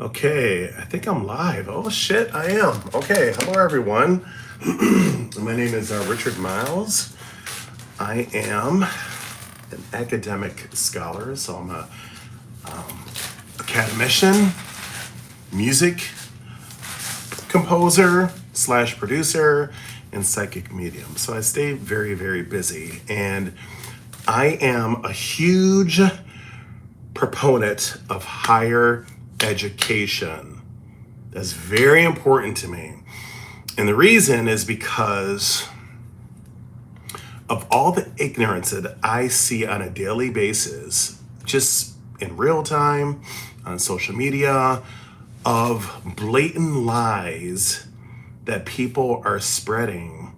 Okay, I think I'm live. Oh shit, I am. Okay, hello everyone. My name is Richard Miles. I am an academic scholar, so I'm a academician, music composer slash producer, and psychic medium. So I stay very, very busy, and I am a huge proponent of higher education. That's very important to me. And the reason is because of all the ignorance that I see on a daily basis, just in real time, on social media, of blatant lies that people are spreading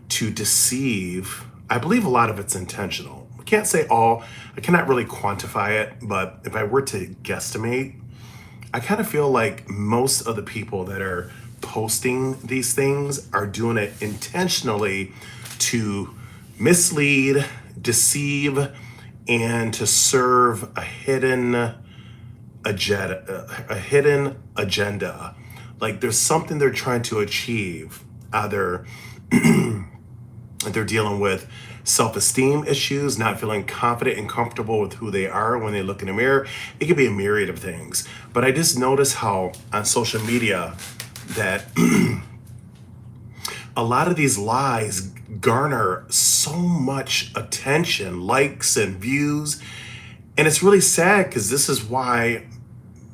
to deceive. I believe a lot of it's intentional. I can't say all, I cannot really quantify it, but if I were to guesstimate, I kind of feel like most of the people that are posting these things are doing it intentionally to mislead, deceive, and to serve a hidden agenda. Like there's something they're trying to achieve. Either they're dealing with self-esteem issues, not feeling confident and comfortable with who they are when they look in the mirror. It could be a myriad of things. But I just notice how on social media that a lot of these lies garner so much attention, likes and views. And it's really sad because this is why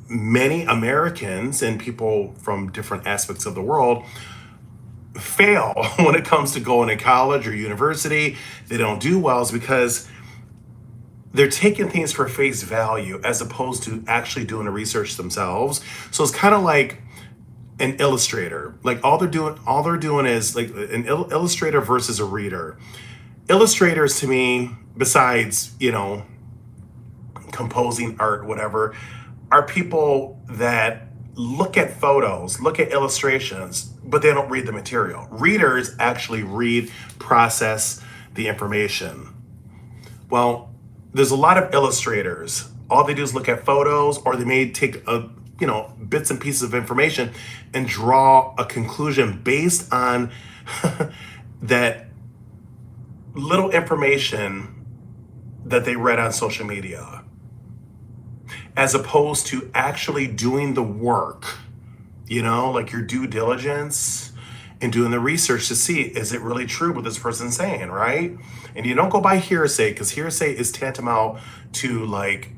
many Americans and people from different aspects of the world fail when it comes to going to college or university. They don't do well is because they're taking things for face value as opposed to actually doing the research themselves. So it's kind of like an illustrator. Like all they're doing is like an illustrator versus a reader. Illustrators to me, besides, composing art, whatever, are people that look at photos, look at illustrations, but they don't read the material. Readers actually read, process the information. Well, there's a lot of illustrators. All they do is look at photos, or they may take bits and pieces of information and draw a conclusion based on that little information that they read on social media, as opposed to actually doing the work, like your due diligence and doing the research to see, is it really true what this person's saying, right? And you don't go by hearsay, because hearsay is tantamount to like,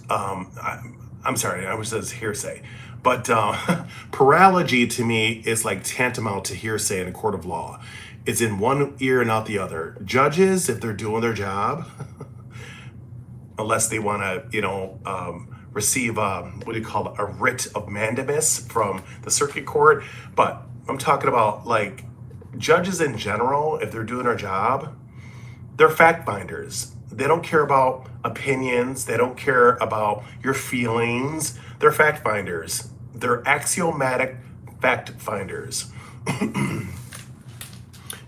I'm sorry, I wish it was hearsay, but paralogy to me is like tantamount to hearsay in a court of law. It's in one ear and out the other. Judges, if they're doing their job, unless they want to, receive a writ of mandamus from the circuit court. But I'm talking about like judges in general, if they're doing their job, they're fact finders. They don't care about opinions. They don't care about your feelings. They're fact finders. They're axiomatic fact finders.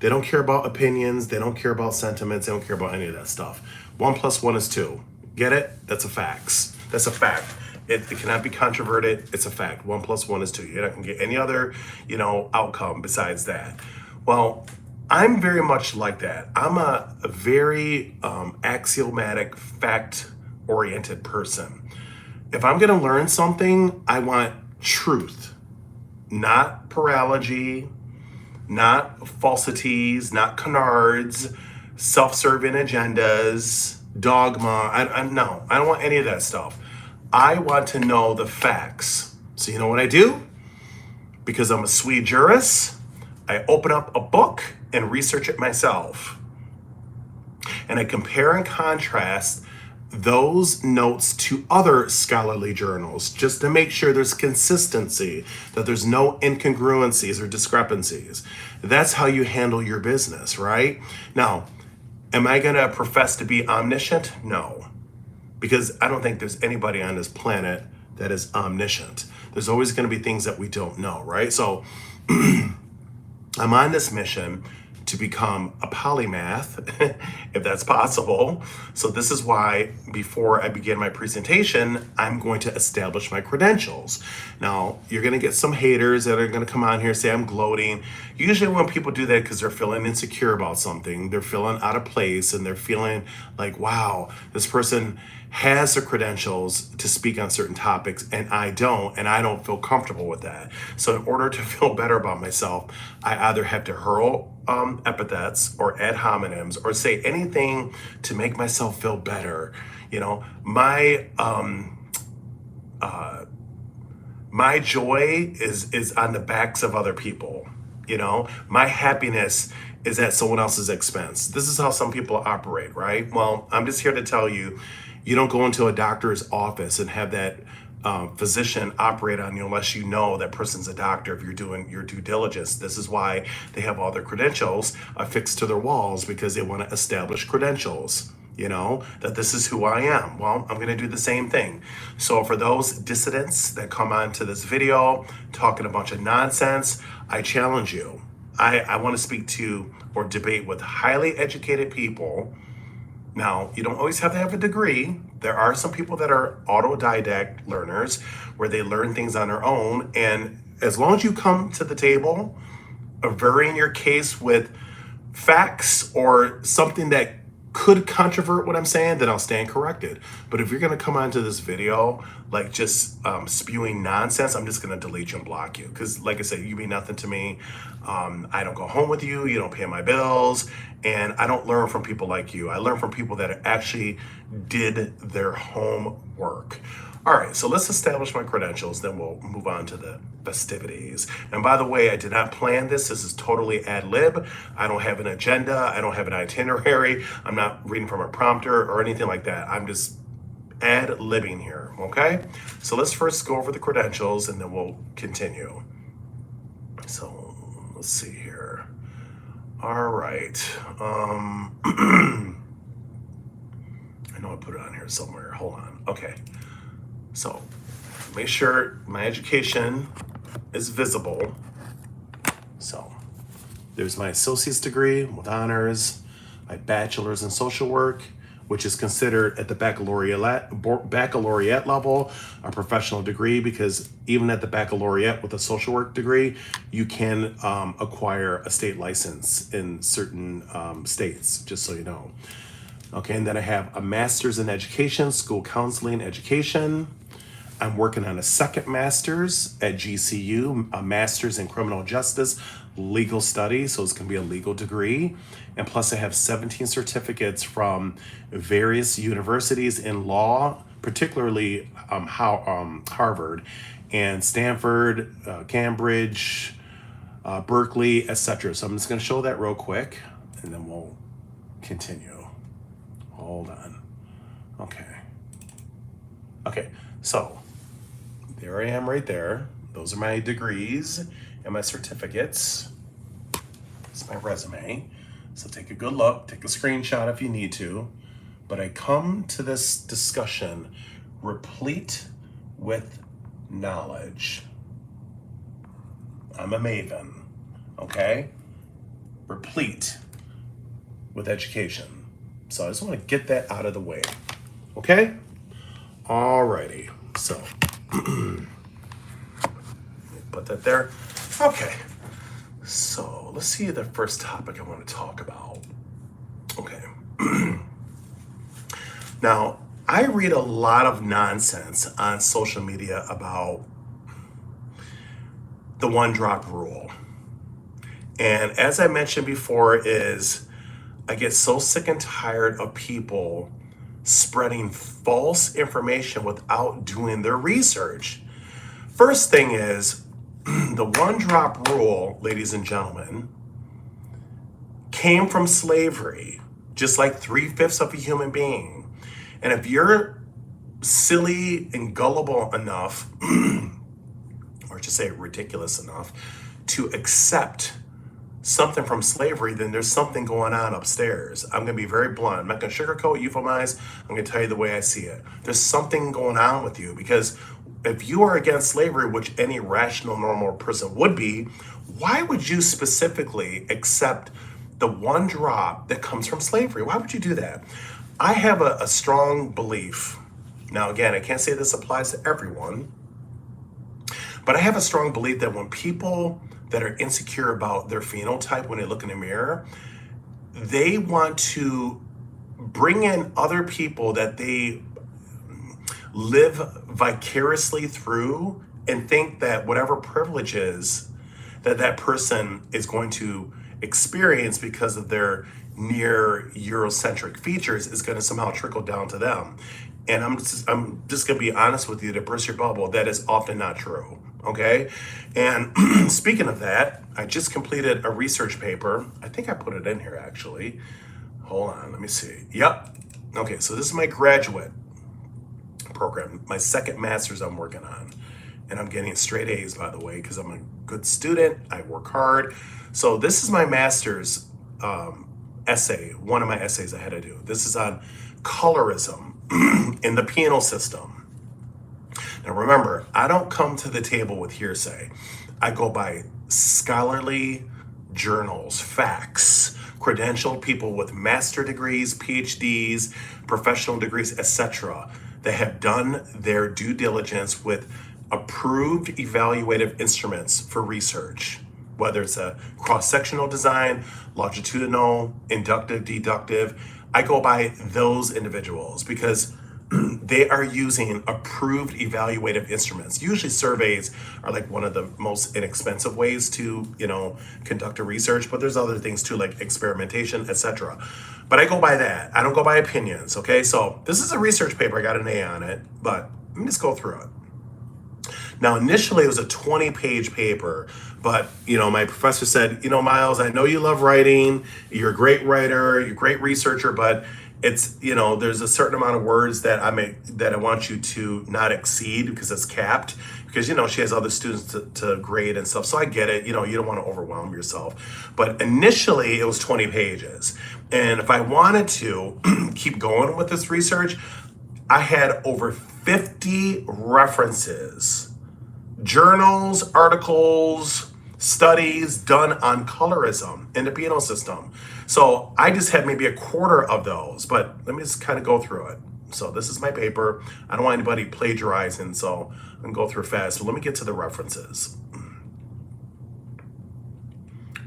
They don't care about opinions. They don't care about sentiments. They don't care about any of that stuff. 1 + 1 is 2. Get it? That's a fact. That's a fact. It cannot be controverted. It's a fact. 1 + 1 is 2. You're not gonna get any other, outcome besides that. Well, I'm very much like that. I'm a very axiomatic, fact-oriented person. If I'm gonna learn something, I want truth, not paralogy, not falsities, not canards, self-serving agendas, dogma. No, I don't want any of that stuff. I want to know the facts. So you know what I do? Because I'm a sui juris, I open up a book and research it myself. And I compare and contrast those notes to other scholarly journals just to make sure there's consistency, that there's no incongruencies or discrepancies. That's how you handle your business, right? Now, am I going to profess to be omniscient? No, because I don't think there's anybody on this planet that is omniscient. There's always going to be things that we don't know, right? So I'm on this mission to become a polymath, if that's possible. So this is why before I begin my presentation, I'm going to establish my credentials. Now, you're gonna get some haters that are gonna come on here and say I'm gloating. Usually when people do that because they're feeling insecure about something, they're feeling out of place and they're feeling like, wow, this person has the credentials to speak on certain topics and I don't feel comfortable with that. So in order to feel better about myself, I either have to hurl epithets or ad hominems or say anything to make myself feel better. You know, my joy is on the backs of other people. You know, my happiness is at someone else's expense. This is how some people operate, right? Well, I'm just here to tell you, you don't go into a doctor's office and have that physician operate on you unless you know that person's a doctor if you're doing your due diligence. This is why they have all their credentials affixed to their walls, because they want to establish credentials, you know, that this is who I am. Well, I'm going to do the same thing. So for those dissidents that come onto this video talking a bunch of nonsense, I challenge you. I want to speak to or debate with highly educated people. Now, you don't always have to have a degree. There are some people that are autodidact learners where they learn things on their own. And as long as you come to the table of varying your case with facts or something that could controvert what I'm saying, then I'll stand corrected. But if you're gonna come onto this video like just spewing nonsense, I'm just gonna delete you and block you. Because like I said, you mean nothing to me. I don't go home with you, you don't pay my bills, and I don't learn from people like you. I learn from people that actually did their homework. All right, so let's establish my credentials, then we'll move on to the festivities. And by the way, I did not plan this. This is totally ad lib. I don't have an agenda. I don't have an itinerary. I'm not reading from a prompter or anything like that. I'm just ad libbing here, okay? So let's first go over the credentials and then we'll continue. So let's see here. All right. I know I put it on here somewhere. Hold on. Okay. So make sure my education is visible. So there's my associate's degree with honors, my bachelor's in social work, which is considered at the baccalaureate level a professional degree, because even at the baccalaureate with a social work degree, you can acquire a state license in certain states, just so you know. Okay, and then I have a master's in education, school counseling education. I'm working on a second master's at GCU, a master's in criminal justice, legal studies, so it's gonna be a legal degree. And plus I have 17 certificates from various universities in law, particularly Harvard and Stanford, Cambridge, Berkeley, etc. So I'm just gonna show that real quick and then we'll continue. Hold on. Okay, so there I am right there. Those are my degrees and my certificates. It's my resume. So take a good look, take a screenshot if you need to. But I come to this discussion replete with knowledge. I'm a maven, okay? Replete with education. So I just want to get that out of the way, okay? Alrighty, so put that there. Okay, so let's see the first topic I want to talk about. Okay. Now, I read a lot of nonsense on social media about the one drop rule. And as I mentioned before, I get so sick and tired of people spreading false information without doing their research. First thing is, the one drop rule, ladies and gentlemen, came from slavery, just like 3/5 of a human being. And if you're silly and gullible enough, or just say ridiculous enough, to accept something from slavery, then there's something going on upstairs. I'm gonna be very blunt. I'm not gonna sugarcoat, euphemize. I'm gonna tell you the way I see it. There's something going on with you, because if you are against slavery, which any rational, normal person would be, why would you specifically accept the one drop that comes from slavery. Why would you do that? I have a strong belief. Now, again, I can't say this applies to everyone, but I have a strong belief that when people that are insecure about their phenotype, when they look in the mirror, they want to bring in other people that they live vicariously through and think that whatever privileges that that person is going to experience because of their near Eurocentric features is going to somehow trickle down to them. And I'm just going to be honest with you to burst your bubble. That is often not true. Okay. And speaking of that, I just completed a research paper. I think I put it in here actually. Hold on. Let me see. Yep. Okay. So this is my graduate program, my second master's I'm working on. And I'm getting straight A's, by the way, because I'm a good student. I work hard. So this is my master's essay, one of my essays I had to do. This is on colorism in the penal system. Now remember, I don't come to the table with hearsay. I go by scholarly journals, facts, credentialed people with master degrees, PhDs, professional degrees, etc., that have done their due diligence with approved evaluative instruments for research, whether it's a cross-sectional design, longitudinal, inductive, deductive. I go by those individuals because they are using approved evaluative instruments. Usually surveys are like one of the most inexpensive ways to, conduct a research, but there's other things too, like experimentation, etc. But I go by that. I don't go by opinions, okay? So this is a research paper. I got an A on it, but let me just go through it. Now, initially it was a 20-page paper, but, my professor said, Miles, I know you love writing. You're a great writer, you're a great researcher, but it's, there's a certain amount of words that I want you to not exceed because it's capped, because, she has other students to grade and stuff. So I get it. You don't want to overwhelm yourself. But initially it was 20 pages. And if I wanted to keep going with this research, I had over 50 references, journals, articles, studies done on colorism in the penal system. So I just had maybe a quarter of those, but let me just kind of go through it. So this is my paper. I don't want anybody plagiarizing, so I'm gonna go through fast. So let me get to the references.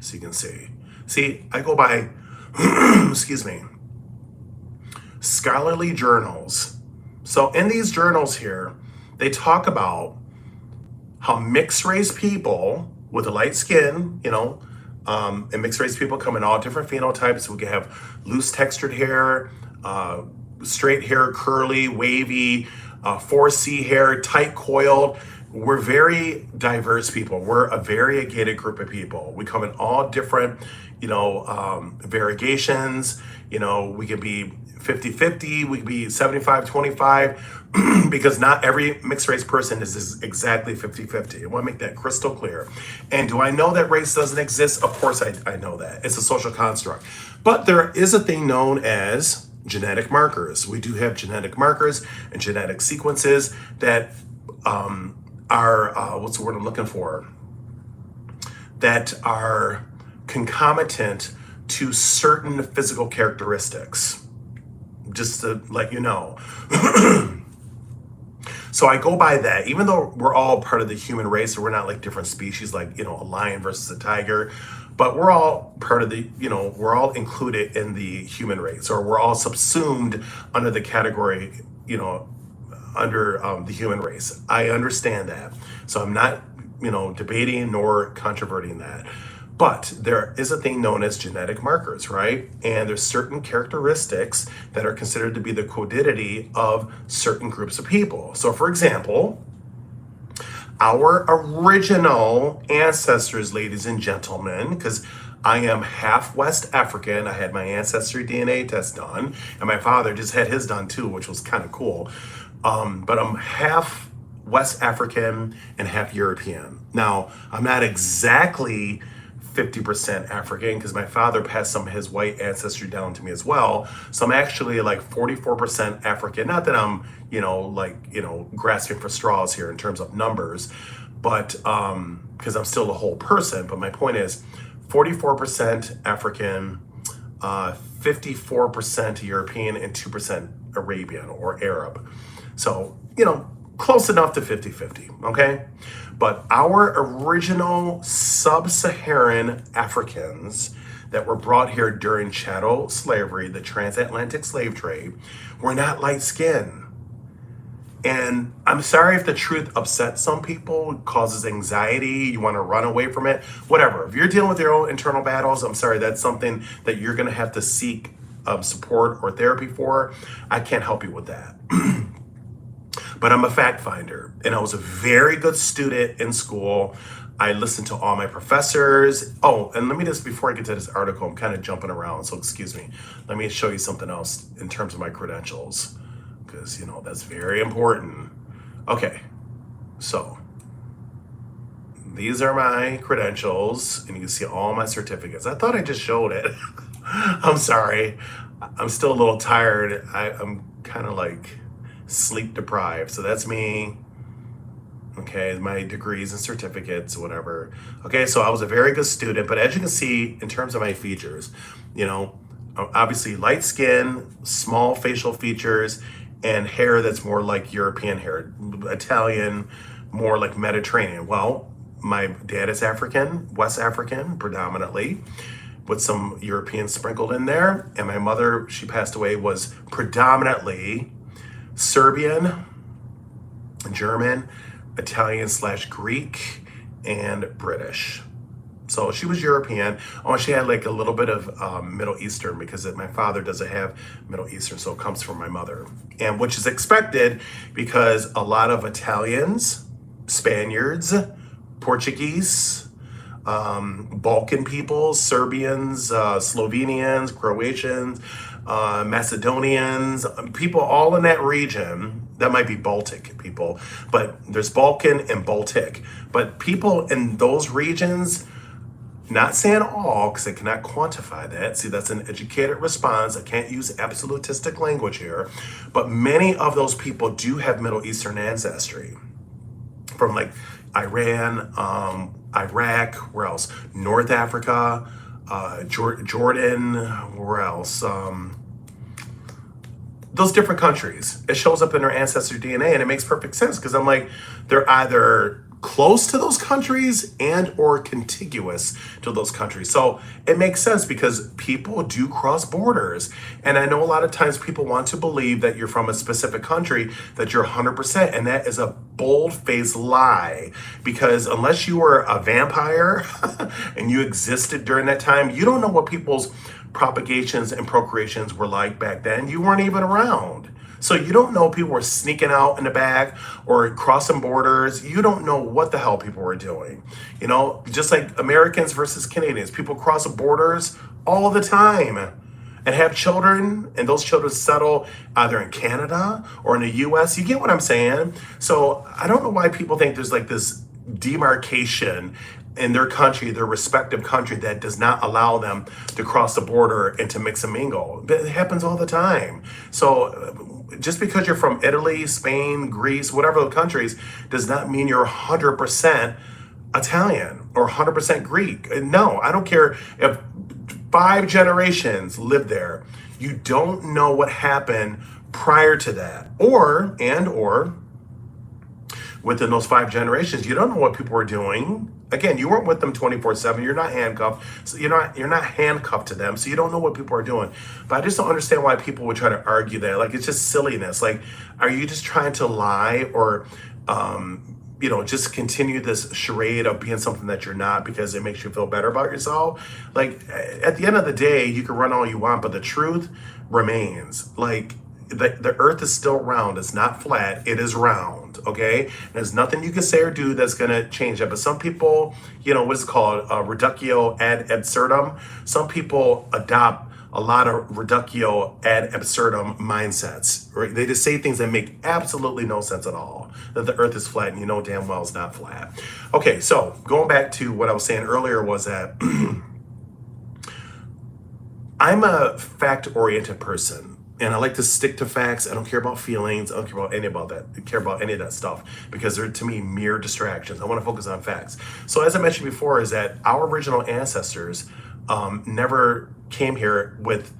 So you can see. See, I go by, excuse me, scholarly journals. So in these journals here, they talk about how mixed race people with a light skin, and mixed race people come in all different phenotypes. We can have loose textured hair, straight hair, curly, wavy, 4C hair, tight coiled. We're very diverse people. We're a variegated group of people. We come in all different, variegations. We can be 50-50, we can be 75-25, because not every mixed race person is exactly 50-50. I want to make that crystal clear. And do I know that race doesn't exist? Of course I know that. It's a social construct. But there is a thing known as genetic markers. We do have genetic markers and genetic sequences that are, what's the word I'm looking for? That are concomitant to certain physical characteristics. Just to let you know. So I go by that, even though we're all part of the human race, so we're not like different species, like, a lion versus a tiger, but we're all part of the, we're all included in the human race, or we're all subsumed under the category, under the human race. I understand that. So I'm not, debating nor controverting that. But there is a thing known as genetic markers, right? And there's certain characteristics that are considered to be the codidity of certain groups of people. So for example, our original ancestors, ladies and gentlemen, because I am half West African. I had my ancestry DNA test done, and my father just had his done too, which was kind of cool. But I'm half West African and half European. Now, I'm not exactly 50% African because my father passed some of his white ancestry down to me as well. So I'm actually like 44% African. Not that I'm, grasping for straws here in terms of numbers, but because I'm still a whole person. But my point is 44% African, 54% European, and 2% Arabian or Arab. So, close enough to 50-50, okay? But our original sub-Saharan Africans that were brought here during chattel slavery, the transatlantic slave trade, were not light-skinned. And I'm sorry if the truth upsets some people, causes anxiety, you want to run away from it, whatever. If you're dealing with your own internal battles, I'm sorry, that's something that you're going to have to seek support or therapy for. I can't help you with that. But I'm a fact finder, and I was a very good student in school. I listened to all my professors. Oh, and let me just, before I get to this article, I'm kind of jumping around, so excuse me. Let me show you something else in terms of my credentials, because, that's very important. Okay, so these are my credentials, and you can see all my certificates. I thought I just showed it. I'm sorry. I'm still a little tired. I'm kind of like sleep deprived. So that's me. Okay, my degrees and certificates, whatever. Okay, so I was a very good student, but as you can see, in terms of my features, obviously light skin, small facial features, and hair that's more like European hair, Italian, more like Mediterranean. Well, my dad is African, West African predominantly, with some European sprinkled in there. And my mother, she passed away, was predominantly Serbian, German, Italian/Greek, and British. So she was European. Oh, she had like a little bit of Middle Eastern, because my father doesn't have Middle Eastern, so it comes from my mother. And which is expected, because a lot of Italians, Spaniards, Portuguese, Balkan peoples, Serbians, Slovenians, Croatians, Macedonians, people all in that region, that might be Baltic people, but there's Balkan and Baltic. But people in those regions, not saying all, because I cannot quantify that. See, that's an educated response. I can't use absolutistic language here. But many of those people do have Middle Eastern ancestry. From like Iran, Iraq, where else? North Africa, Jordan, where else? Those different countries. It shows up in their ancestry DNA, and it makes perfect sense, because I'm like, they're either close to those countries and or contiguous to those countries. So it makes sense, because people do cross borders. And I know a lot of times people want to believe that you're from a specific country, that you're 100%, and that is a bold-faced lie, because unless you were a vampire and you existed during that time, you don't know what people's propagations and procreations were like back then. You weren't even around. So you don't know people were sneaking out in the back or crossing borders. You don't know what the hell people were doing. Just like Americans versus Canadians, people cross borders all the time and have children, and those children settle either in Canada or in the US. You get what I'm saying? So I don't know why people think there's like this demarcation in their country, their respective country, that does not allow them to cross the border and to mix and mingle. But it happens all the time. So just because you're from Italy, Spain, Greece, whatever the countries, does not mean you're 100% Italian or 100% Greek. No, I don't care if 5 generations lived there. You don't know what happened prior to that. Or within those 5 generations, you don't know what people were doing. Again, you weren't with them 24/7. You're not handcuffed. So you're not handcuffed to them. So you don't know what people are doing. But I just don't understand why people would try to argue that. Like, it's just silliness. Like, are you just trying to lie, or just continue this charade of being something that you're not because it makes you feel better about yourself? Like, at the end of the day, you can run all you want, but the truth remains. Like, the earth is still round. It's not flat. It is round, okay? There's nothing you can say or do that's going to change that. But some people, what is called reductio ad absurdum. Some people adopt a lot of reductio ad absurdum mindsets, right? They just say things that make absolutely no sense at all. That the earth is flat, and you know damn well it's not flat. Okay, so going back to what I was saying earlier was that I'm a fact-oriented person. And I like to stick to facts. I don't care about feelings. I don't care about any about that. I care about any of that stuff because they're, to me, mere distractions. I want to focus on facts. So as I mentioned before, is that our original ancestors never came here with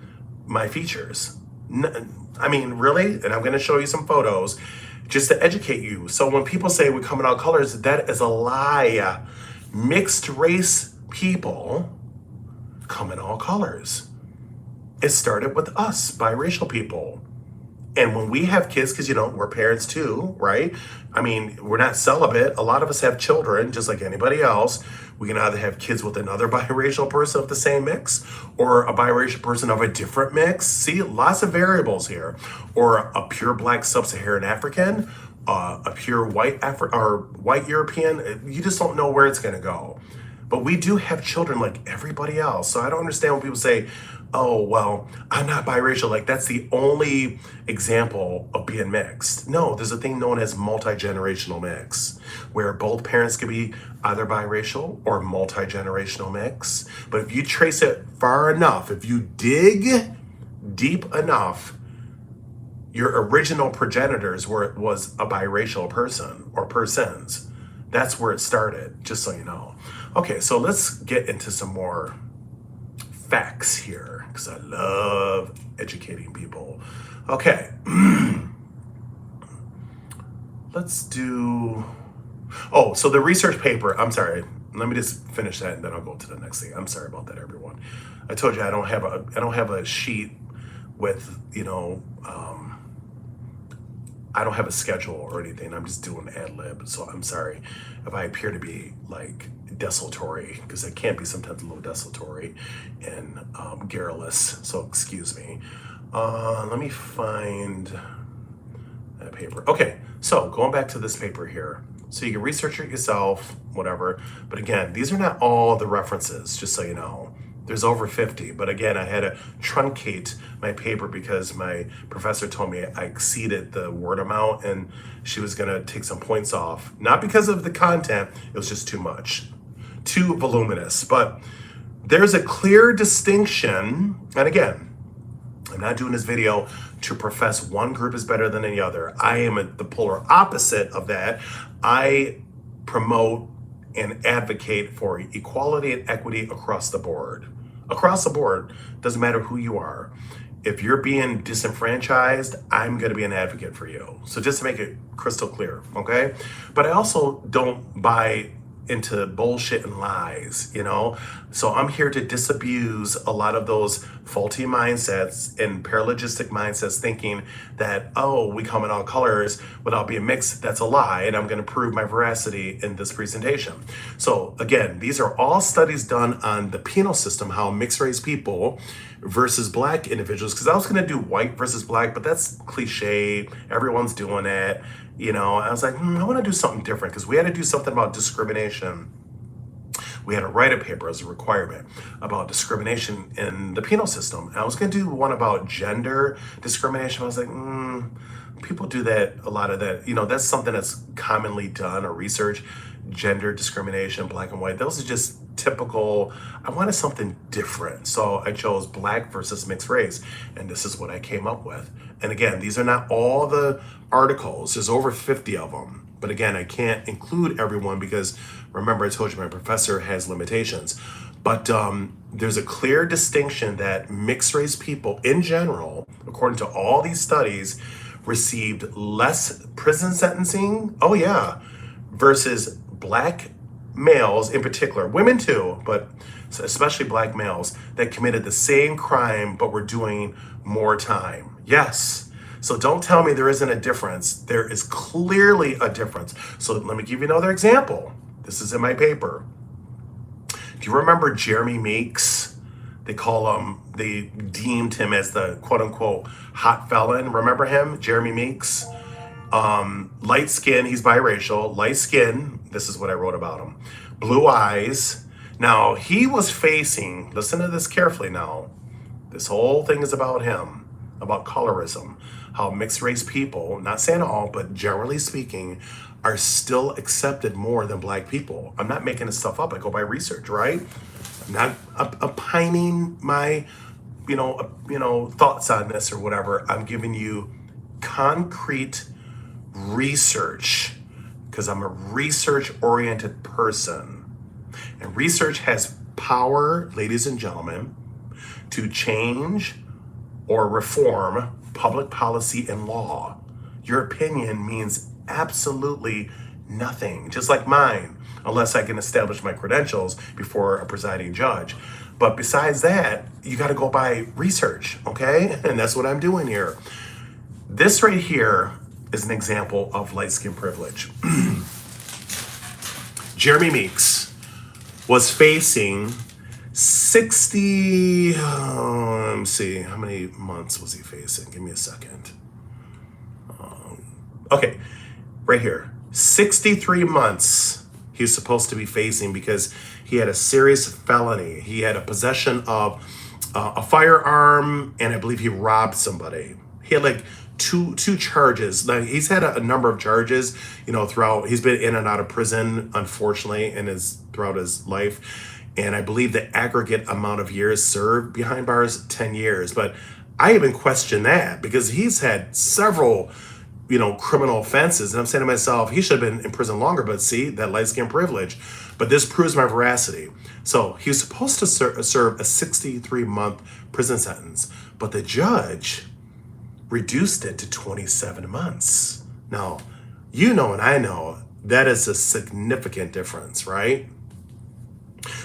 my features. I mean, really? And I'm going to show you some photos just to educate you. So when people say we come in all colors, that is a lie. Mixed race people come in all colors. It started with us, biracial people. And when we have kids, because, you know, we're parents too, right? I mean, we're not celibate. A lot of us have children, just like anybody else. We can either have kids with another biracial person of the same mix or a biracial person of a different mix. See, lots of variables here. Or a pure Black Subsaharan African, a pure white or white European. You just don't know where it's going to go. But we do have children like everybody else. So I don't understand when people say, oh, well, I'm not biracial. Like, that's the only example of being mixed. No, there's a thing known as multi-generational mix, where both parents could be either biracial or multi-generational mix. But if you trace it far enough, if you dig deep enough, your original progenitors was a biracial person or persons. That's where it started, just so you know. Okay, so let's get into some more facts here, because I love educating people. Okay, let's do, oh, so the research paper, I'm sorry, let me just finish that and then I'll go to the next thing. I'm sorry about that, everyone. I told you I don't have a sheet with, you know, I don't have a schedule or anything. I'm just doing ad lib. So I'm sorry if I appear to be like desultory, because I can be sometimes a little desultory and garrulous. So excuse me. Let me find that paper. Okay, so going back to this paper here. So you can research it yourself, whatever. But again, these are not all the references, just so you know. There's over 50, but again, I had to truncate my paper because my professor told me I exceeded the word amount and she was gonna take some points off. Not because of the content, it was just too much, too voluminous. But there's a clear distinction, and again, I'm not doing this video to profess one group is better than any other. I am the polar opposite of that. I promote and advocate for equality and equity across the board. Across the board, doesn't matter who you are. If you're being disenfranchised, I'm gonna be an advocate for you. So just to make it crystal clear, okay? But I also don't buy into bullshit and lies, you know? So I'm here to disabuse a lot of those faulty mindsets and paralogistic mindsets thinking that, oh, we come in all colors without being mixed. That's a lie, and I'm gonna prove my veracity in this presentation. So again, these are all studies done on the penal system, how mixed race people versus black individuals, because I was gonna do white versus black, but that's cliche, everyone's doing that. You know, I was like, I want to do something different because we had to do something about discrimination. We had to write a paper as a requirement about discrimination in the penal system. And I was going to do one about gender discrimination. I was like, people do that, a lot of that. You know, that's something that's commonly done or research. Gender discrimination, black and white. Those are just typical. I wanted something different. So I chose black versus mixed race. And this is what I came up with. And again, these are not all the articles. There's over 50 of them. But again, I can't include everyone because remember I told you my professor has limitations. But there's a clear distinction that mixed race people in general, according to all these studies, received less prison sentencing. Oh yeah. Versus black males in particular, women too, but especially black males that committed the same crime but were doing more time. Yes. So don't tell me there isn't a difference. There is clearly a difference. So let me give you another example. This is in my paper. Do you remember Jeremy Meeks? They deemed him as the quote unquote hot felon. Remember him, Jeremy Meeks? Light skin, he's biracial, light skin, this is what I wrote about him. Blue eyes. Now, he was facing, listen to this carefully now, this whole thing is about him, about colorism, how mixed race people, not saying all, but generally speaking, are still accepted more than black people. I'm not making this stuff up, I go by research, right? I'm not opining my thoughts on this or whatever. I'm giving you concrete research because I'm a research-oriented person. And research has power, ladies and gentlemen, to change or reform public policy and law. Your opinion means absolutely nothing, just like mine, unless I can establish my credentials before a presiding judge. But besides that, you got to go by research, okay? And that's what I'm doing here. This right here is an example of light skin privilege. Jeremy Meeks was facing 60, let me see, how many months was he facing? Give me a second. Okay, right here, 63 months he's supposed to be facing because he had a serious felony. He had a possession of a firearm, and I believe he robbed somebody. He had like two charges. Now, he's had a number of charges, throughout. He's been in and out of prison, unfortunately, throughout his life. And I believe the aggregate amount of years served behind bars, 10 years. But I even question that because he's had several, criminal offenses. And I'm saying to myself, he should have been in prison longer, but see, that light skin privilege. But this proves my veracity. So he was supposed to serve a 63-month prison sentence, but the judge reduced it to 27 months. Now, and I know that is a significant difference, right?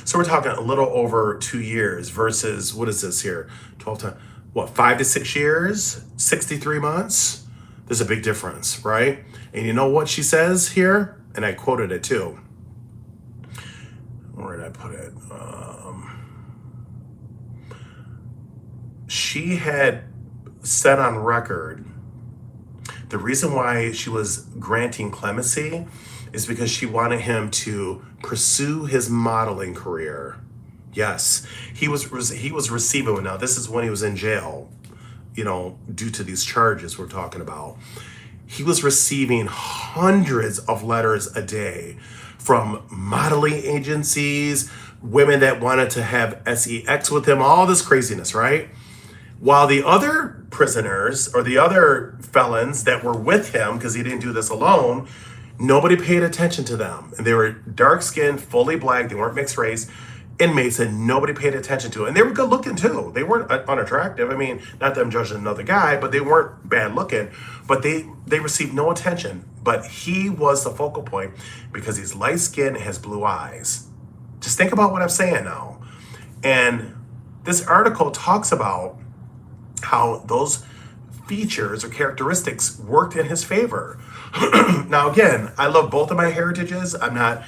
So we're talking a little over 2 years versus, what is this here? 12 times, 5 to 6 years? 63 months? There's a big difference, right? And you know what she says here? And I quoted it too. Where did I put it? She had said on record the reason why she was granting clemency is because she wanted him to pursue his modeling career. Yes, he was receiving, now this is when he was in jail, due to these charges we're talking about. He was receiving hundreds of letters a day from modeling agencies, women that wanted to have sex with him, all this craziness, right? While the other prisoners or the other felons that were with him, because he didn't do this alone, nobody paid attention to them. And they were dark-skinned, fully black, they weren't mixed race inmates, and nobody paid attention to it. And they were good looking too. They weren't unattractive. I mean, not that I'm judging another guy, but they weren't bad looking. But they received no attention. But he was the focal point because he's light-skinned and has blue eyes. Just think about what I'm saying now. And this article talks about how those features or characteristics worked in his favor. Now, again, I love both of my heritages. I'm not,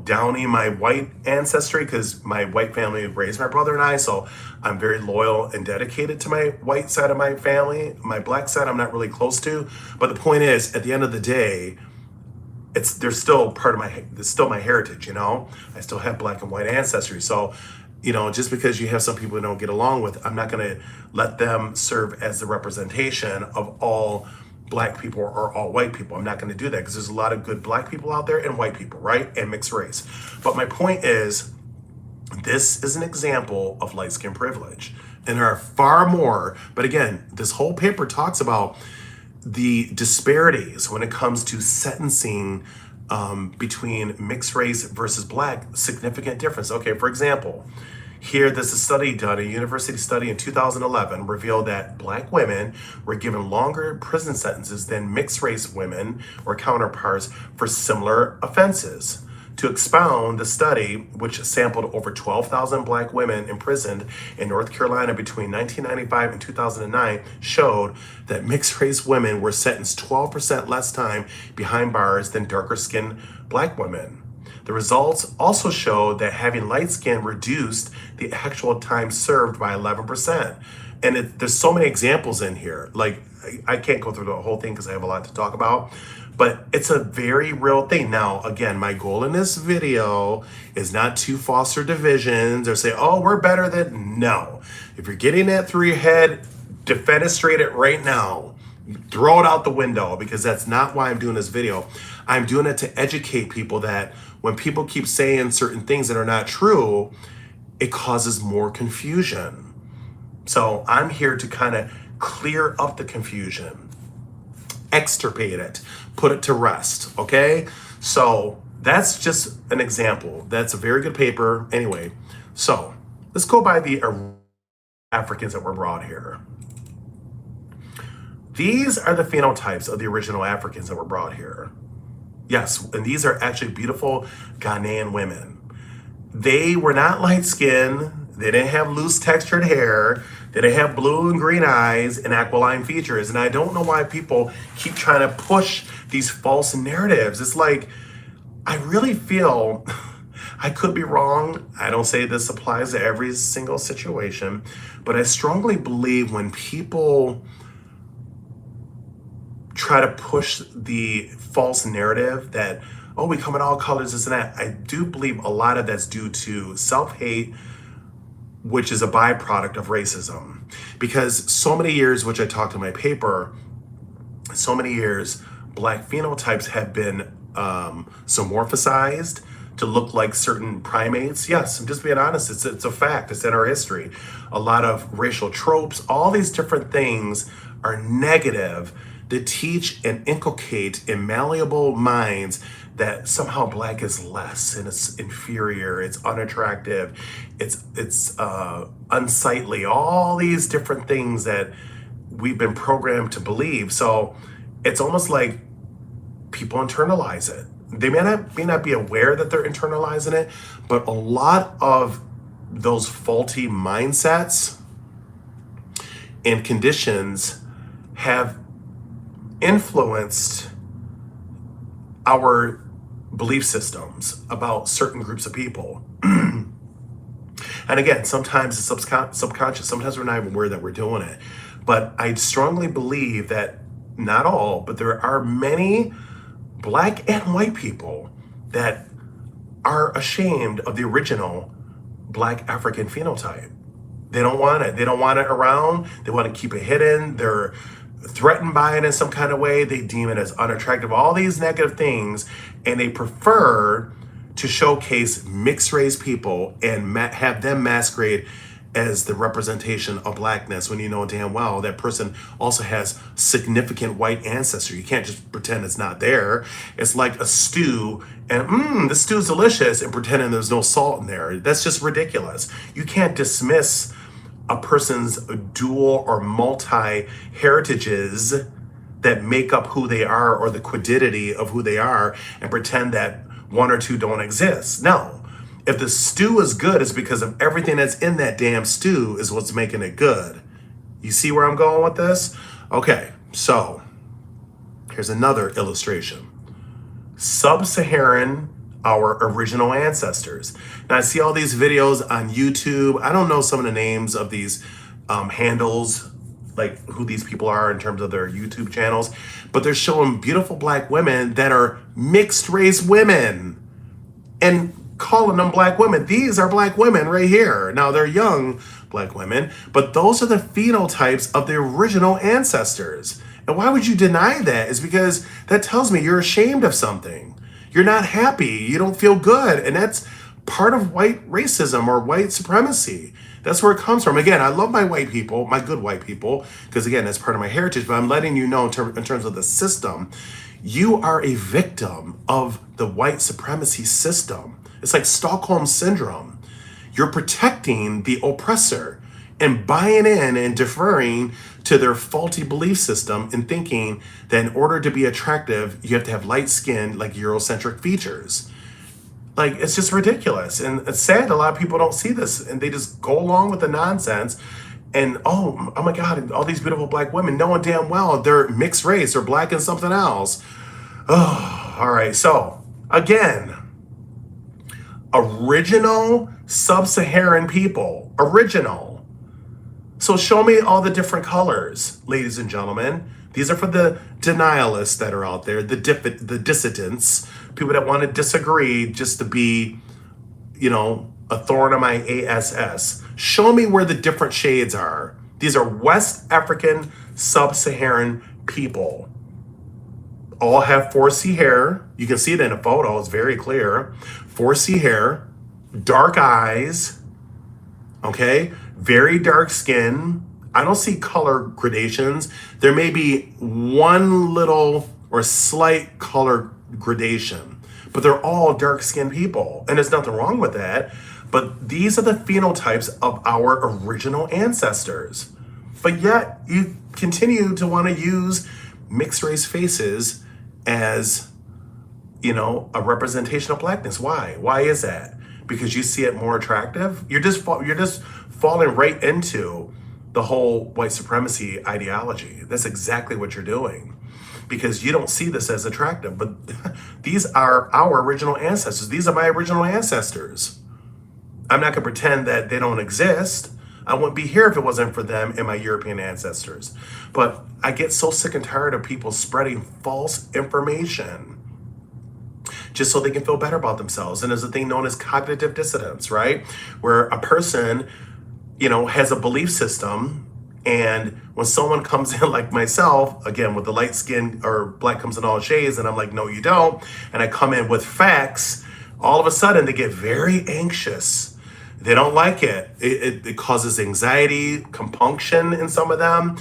downing my white ancestry because my white family raised my brother and I, so I'm very loyal and dedicated to my white side of my family. My black side, I'm not really close to. But the point is, at the end of the day, they're still part of it's still my heritage, I still have black and white ancestry. So, just because you have some people who don't get along with, I'm not going to let them serve as the representation of all black people or all white people. I'm not going to do that because there's a lot of good black people out there and white people, right? And mixed race. But my point is, this is an example of light skin privilege. And there are far more. But again, this whole paper talks about the disparities when it comes to sentencing between mixed race versus black. Significant difference. Okay, for example, here there's a study done, a university study in 2011 revealed that black women were given longer prison sentences than mixed race women or counterparts for similar offenses. To expound the study, which sampled over 12,000 black women imprisoned in North Carolina between 1995 and 2009, showed that mixed race women were sentenced 12% less time behind bars than darker skinned black women. The results also showed that having light skin reduced the actual time served by 11%. And there's so many examples in here. Like, I can't go through the whole thing because I have a lot to talk about. But it's a very real thing. Now, again, my goal in this video is not to foster divisions or say, oh, we're better than, no. If you're getting that through your head, defenestrate it right now. Throw it out the window, because that's not why I'm doing this video. I'm doing it to educate people that when people keep saying certain things that are not true, it causes more confusion. So I'm here to kind of clear up the confusion, extirpate it, put it to rest, okay? So that's just an example. That's a very good paper. Anyway, so let's go by the Africans that were brought here. These are the phenotypes of the original Africans that were brought here. Yes, and these are actually beautiful Ghanaian women. They were not light skinned. They didn't have loose textured hair. They didn't have blue and green eyes and aquiline features. And I don't know why people keep trying to push these false narratives. It's like, I really feel, I could be wrong. I don't say this applies to every single situation, but I strongly believe when people try to push the false narrative that, oh, we come in all colors, this and that, I do believe a lot of that's due to self-hate, which is a byproduct of racism. Because so many years, which I talked in my paper, so many years, Black phenotypes have been zoomorphized to look like certain primates. Yes, I'm just being honest, it's a fact, it's in our history. A lot of racial tropes, all these different things are negative to teach and inculcate in malleable minds that somehow Black is less and it's inferior, it's unattractive, it's unsightly, all these different things that we've been programmed to believe. So it's almost like people internalize it. They may not be aware that they're internalizing it, but a lot of those faulty mindsets and conditions have influenced our belief systems about certain groups of people. And again, sometimes it's subconscious, sometimes we're not even aware that we're doing it. But I strongly believe that not all, but there are many Black and white people that are ashamed of the original Black African phenotype. They don't want it. They don't want it around. They want to keep it hidden. They're threatened by it in some kind of way. They deem it as unattractive, all these negative things, and they prefer to showcase mixed race people and have them masquerade as the representation of Blackness when you know damn well that person also has significant white ancestry. You can't just pretend it's not there. It's like a stew and the stew's delicious and pretending there's no salt in there. That's just ridiculous. You can't dismiss a person's dual or multi heritages that make up who they are or the quiddity of who they are and pretend that one or two don't exist. No. If the stew is good, it's because of everything that's in that damn stew is what's making it good. You see where I'm going with this? Okay, so here's another illustration. Sub-Saharan, our original ancestors. Now I see all these videos on YouTube. I don't know some of the names of these handles, like who these people are in terms of their YouTube channels, but they're showing beautiful Black women that are mixed race women and calling them Black women. These are Black women right here. Now they're young Black women, but those are the phenotypes of the original ancestors. And why would you deny that? Is because that tells me you're ashamed of something. You're not happy. You don't feel good. And that's part of white racism or white supremacy. That's where it comes from. Again, I love my white people, my good white people, because again, that's part of my heritage, but I'm letting you know in terms of the system, you are a victim of the white supremacy system. It's like Stockholm Syndrome. You're protecting the oppressor and buying in and deferring to their faulty belief system and thinking that in order to be attractive, you have to have light skin, like Eurocentric features. Like, it's just ridiculous. And it's sad a lot of people don't see this and they just go along with the nonsense. And oh my God, all these beautiful Black women, knowing damn well they're mixed race or Black and something else. Oh, all right. So again, original Sub-Saharan people, original. So show me all the different colors, ladies and gentlemen. These are for the denialists that are out there, the dissidents, people that want to disagree just to be, a thorn on my ass. Show me where the different shades are. These are West African Sub-Saharan people. All have 4C hair. You can see it in a photo, it's very clear. 4C hair, dark eyes, okay? Very dark skin, I don't see color gradations. There may be one little or slight color gradation, but they're all dark-skinned people, and there's nothing wrong with that. But these are the phenotypes of our original ancestors. But yet, you continue to want to use mixed race faces as, a representation of blackness. Why? Why is that? Because you see it more attractive? You're just falling right into the whole white supremacy ideology. That's exactly what you're doing, because you don't see this as attractive. But these are our original ancestors. These are my original ancestors. I'm not going to pretend that they don't exist. I wouldn't be here if it wasn't for them and my European ancestors. But I get so sick and tired of people spreading false information just so they can feel better about themselves. And there's a thing known as cognitive dissonance, right? Where a person, has a belief system, and when someone comes in like myself, again, with the light skin or black comes in all shades, and I'm like, no, you don't. And I come in with facts, all of a sudden they get very anxious. They don't like it. It causes anxiety, compunction in some of them,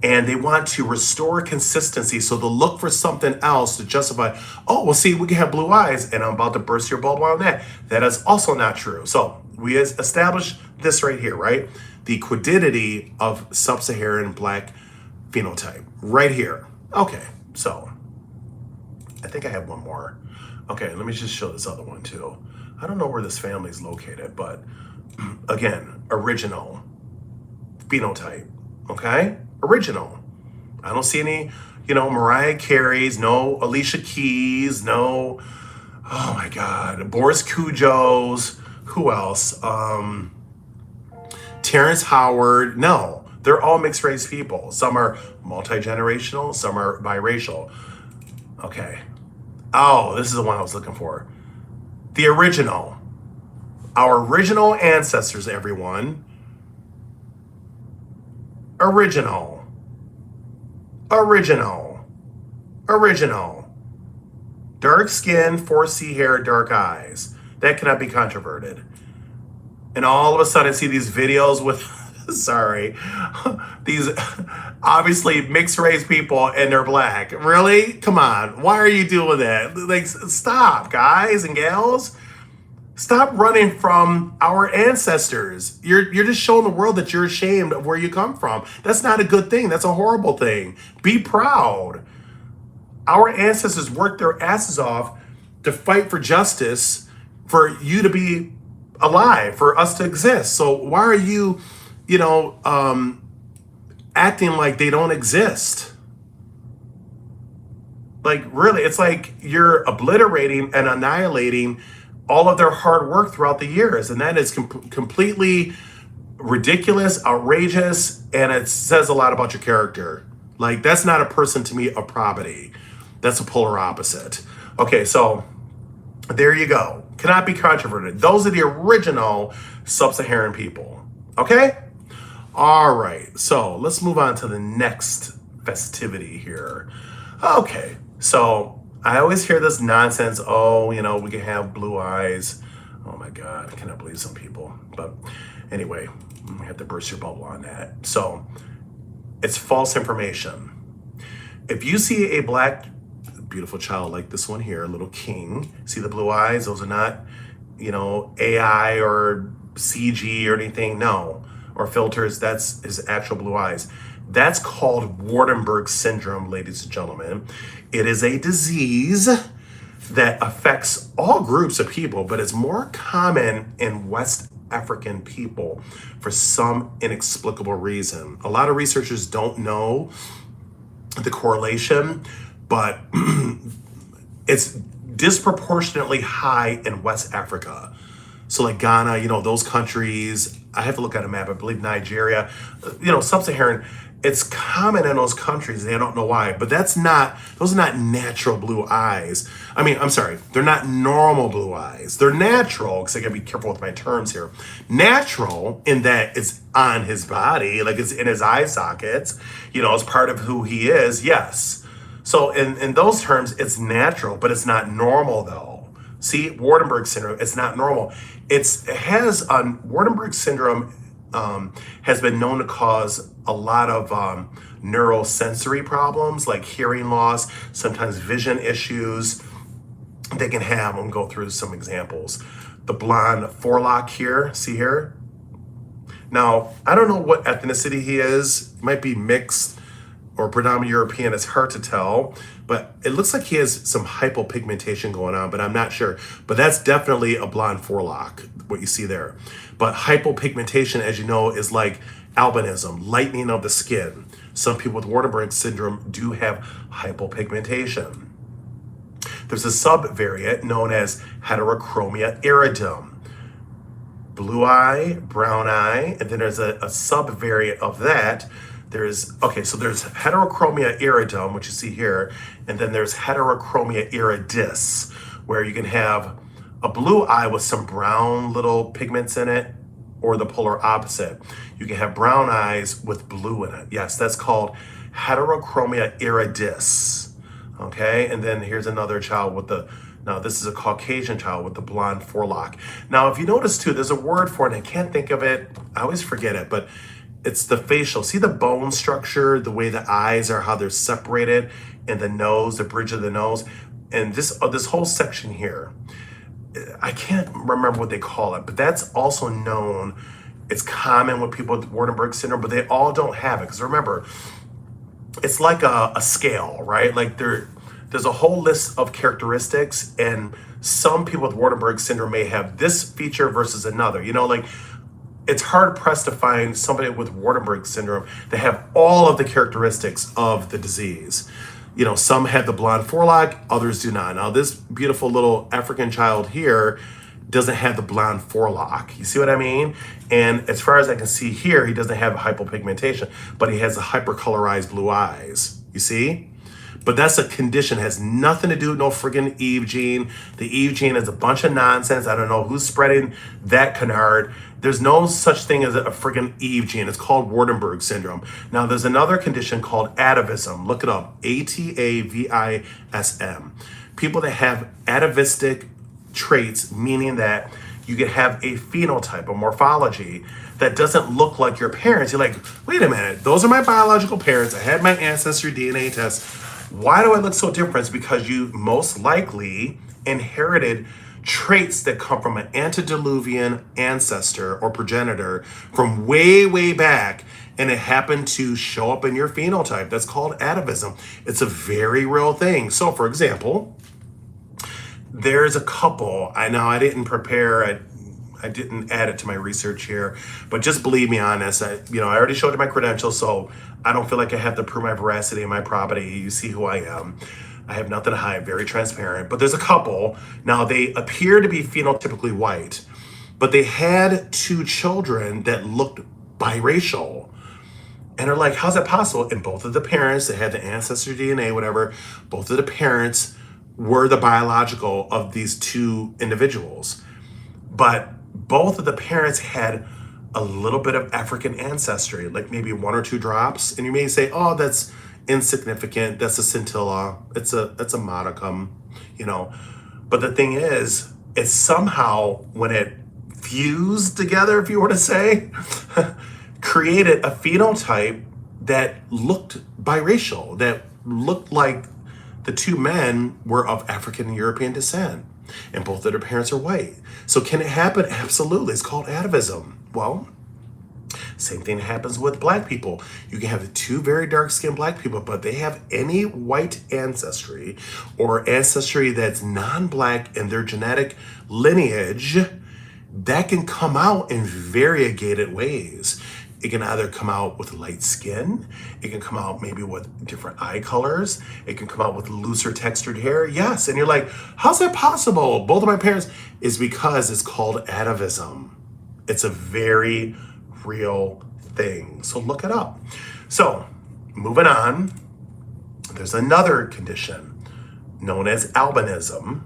and they want to restore consistency. So they'll look for something else to justify, oh, well, see, we can have blue eyes, and I'm about to burst your bubble on that. That is also not true. So we established this right here, right? The quiddity of sub-Saharan black phenotype right here. Okay, so I think I have one more. Okay, let me just show this other one too. I don't know where this family is located, but again, original phenotype, okay? Original. I don't see any, Mariah Carey's, no Alicia Keys, no, oh my God, Boris Cujo's, who else? Terrence Howard. No, they're all mixed race people. Some are multi-generational, some are biracial. Okay. Oh, this is the one I was looking for. The original. Our original ancestors, everyone. Original. Dark skin, 4C hair, dark eyes. That cannot be controverted. And all of a sudden I see these videos with, these obviously mixed race people and they're black. Really? Come on. Why are you doing that? Like, stop, guys and gals. Stop running from our ancestors. You're just showing the world that you're ashamed of where you come from. That's not a good thing. That's a horrible thing. Be proud. Our ancestors worked their asses off to fight for justice, for you to be alive, for us to exist. So why are you, acting like they don't exist? Like, really, it's like you're obliterating and annihilating all of their hard work throughout the years. And that is completely ridiculous, outrageous, and it says a lot about your character. Like, that's not a person to me of probity. That's a polar opposite. Okay, so there you go. Cannot be controverted. Those are the original sub-Saharan people. Okay? All right. So let's move on to the next festivity here. Okay. So I always hear this nonsense. Oh, we can have blue eyes. Oh my God. I cannot believe some people. But anyway, I have to burst your bubble on that. So it's false information. If you see a black beautiful child like this one here, a little king. See the blue eyes? Those are not, AI or CG or anything. No, or filters. That's his actual blue eyes. That's called Waardenburg syndrome, ladies and gentlemen. It is a disease that affects all groups of people, but it's more common in West African people for some inexplicable reason. A lot of researchers don't know the correlation, but it's disproportionately high in West Africa. So like Ghana, those countries, I have to look at a map, I believe Nigeria, sub-Saharan, it's common in those countries. They don't know why, but those are not natural blue eyes. They're not normal blue eyes. They're natural, because I gotta be careful with my terms here. Natural in that it's on his body, like it's in his eye sockets, it's part of who he is, yes. So in those terms, it's natural, but it's not normal though. See, Waardenburg syndrome, it's not normal. Waardenburg syndrome has been known to cause a lot of neurosensory problems like hearing loss, sometimes vision issues. They can have, I'm going to go through some examples. The blonde forelock here, see here? Now, I don't know what ethnicity he is. It might be mixed or predominantly European. It's hard to tell, but it looks like he has some hypopigmentation going on, but I'm not sure. But that's definitely a blonde forelock, what you see there. But hypopigmentation, as you know, is like albinism, lightening of the skin. Some people with Waardenburg syndrome do have hypopigmentation. There's a subvariant known as heterochromia iridum. Blue eye, brown eye, and then there's a subvariant of that. There's heterochromia iridum, which you see here, and then there's heterochromia iridis, where you can have a blue eye with some brown little pigments in it, or the polar opposite. You can have brown eyes with blue in it. Yes, that's called heterochromia iridis. Okay, and then here's another child with now this is a Caucasian child with the blonde forelock. Now, if you notice too, there's a word for it, and I can't think of it. I always forget it, but it's the facial. See the bone structure, the way the eyes are, how they're separated, and the nose, the bridge of the nose, and this whole section here. I can't remember what they call it, but that's also known. It's common with people with Waardenburg syndrome, but they all don't have it. Because remember, it's like a scale, right? Like there's a whole list of characteristics, and some people with Waardenburg syndrome may have this feature versus another. You know, like it's hard pressed to find somebody with Waardenburg syndrome that have all of the characteristics of the disease. You know, some have the blonde forelock, others do not. Now, this beautiful little African child here doesn't have the blonde forelock. You see what I mean? And as far as I can see here, he doesn't have hypopigmentation, but he has the hypercolorized blue eyes. You see? But that's a condition, it has nothing to do with no friggin' Eve gene. The Eve gene is a bunch of nonsense. I don't know who's spreading that canard. There's no such thing as a friggin' Eve gene. It's called Waardenburg syndrome. Now, there's another condition called atavism. Look it up, atavism. People that have atavistic traits, meaning that you can have a phenotype, a morphology that doesn't look like your parents. You're like, wait a minute, those are my biological parents. I had my ancestry DNA test. Why do I look so different? It's because you most likely inherited traits that come from an antediluvian ancestor or progenitor from way, way back, and it happened to show up in your phenotype. That's called atavism. It's a very real thing. So, for example, there's a couple. I know I didn't prepare. I didn't add it to my research here, but just believe me on this. I already showed you my credentials, so I don't feel like I have to prove my veracity and my probity. You see who I am. I have nothing to hide, very transparent. But there's a couple. Now, they appear to be phenotypically white, but they had two children that looked biracial. And they're like, how's that possible? And both of the parents, they had the ancestry DNA, whatever, both of the parents were the biological of these two individuals. But both of the parents had a little bit of African ancestry, like maybe one or two drops. And you may say, oh, that's insignificant. That's a scintilla. It's a modicum, you know. But the thing is, it's somehow, when it fused together, if you were to say, created a phenotype that looked biracial, that looked like the two men were of African and European descent, and both of their parents are white. So can it happen? Absolutely. It's called atavism. Well, same thing happens with black people. You can have two very dark-skinned black people, but they have any white ancestry or ancestry that's non-black in their genetic lineage, that can come out in variegated ways. It can either come out with light skin, it can come out maybe with different eye colors, it can come out with looser textured hair. Yes, and you're like, how's that possible? Both of my parents, is because it's called atavism. It's a very real thing. So look it up. So moving on, there's another condition known as albinism.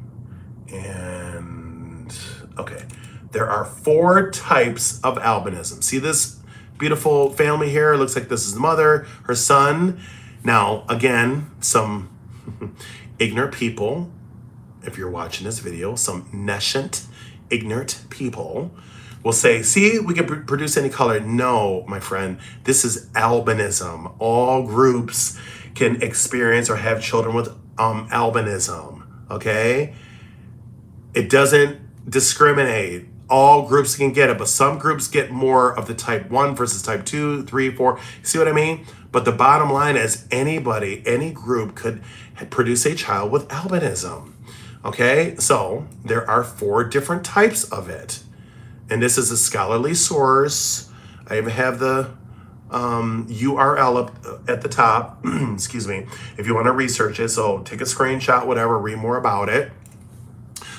And okay, there are 4 types of albinism. See this beautiful family here? It looks like this is the mother, her son. Now, again, some ignorant people, if you're watching this video, some nescient, ignorant people will say, see, we can produce any color. No, my friend, this is albinism. All groups can experience or have children with albinism, okay? It doesn't discriminate. All groups can get it, but some groups get more of the type 1 versus type 2, 3, 4. See what I mean? But the bottom line is anybody, any group could produce a child with albinism. Okay, so there are 4 different types of it. And this is a scholarly source. I even have the URL up at the top, excuse me, if you want to research it. So take a screenshot, whatever, read more about it.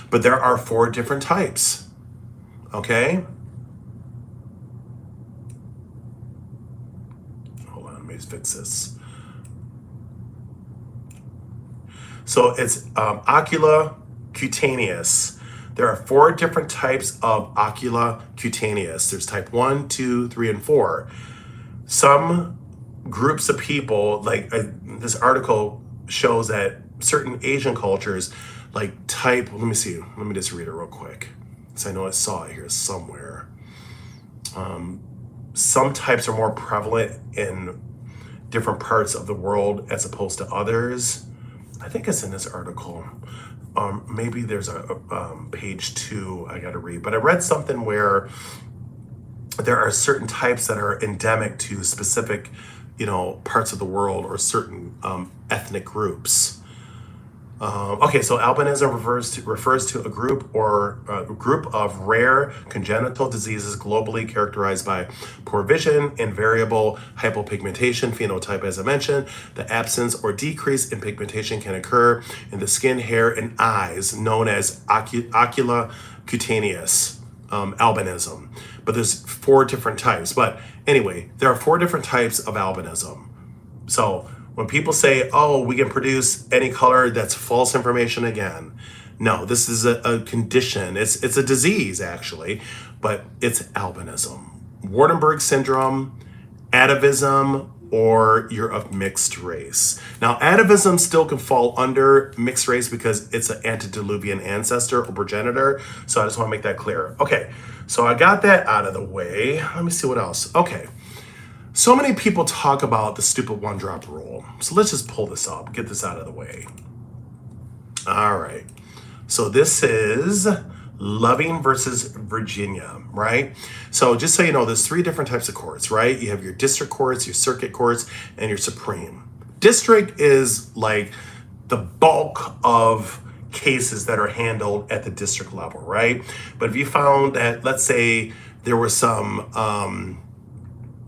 But there are 4 different types, okay? Hold on, let me fix this. So it's ocula cutaneous. There are 4 different types of ocula cutaneous. There's type 1, 2, 3, and 4. Some groups of people, like this article shows that certain Asian cultures, like type, let me see, let me just read it real quick, because I know I saw it here somewhere. Some types are more prevalent in different parts of the world as opposed to others. I think it's in this article. Maybe there's a page 2 I got to read, but I read something where there are certain types that are endemic to specific, parts of the world or certain ethnic groups. Okay, so albinism refers to a group of rare congenital diseases globally characterized by poor vision and variable hypopigmentation phenotype. As I mentioned, the absence or decrease in pigmentation can occur in the skin, hair, and eyes, known as ocula cutaneous albinism. But there's 4 different types. But anyway, there are 4 different types of albinism. So when people say, oh, we can produce any color, that's false information again. No, this is a condition. It's a disease, actually, but it's albinism. Waardenburg syndrome, atavism, or you're of mixed race. Now, atavism still can fall under mixed race because it's an antediluvian ancestor or progenitor. So I just want to make that clear. Okay, so I got that out of the way. Let me see what else. Okay. So many people talk about the stupid 1-drop rule. So let's just pull this up, get this out of the way. All right. So this is Loving versus Virginia, right? So just so you know, there's 3 different types of courts, right? You have your district courts, your circuit courts, and your supreme. District is like the bulk of cases that are handled at the district level, right? But if you found that, let's say there was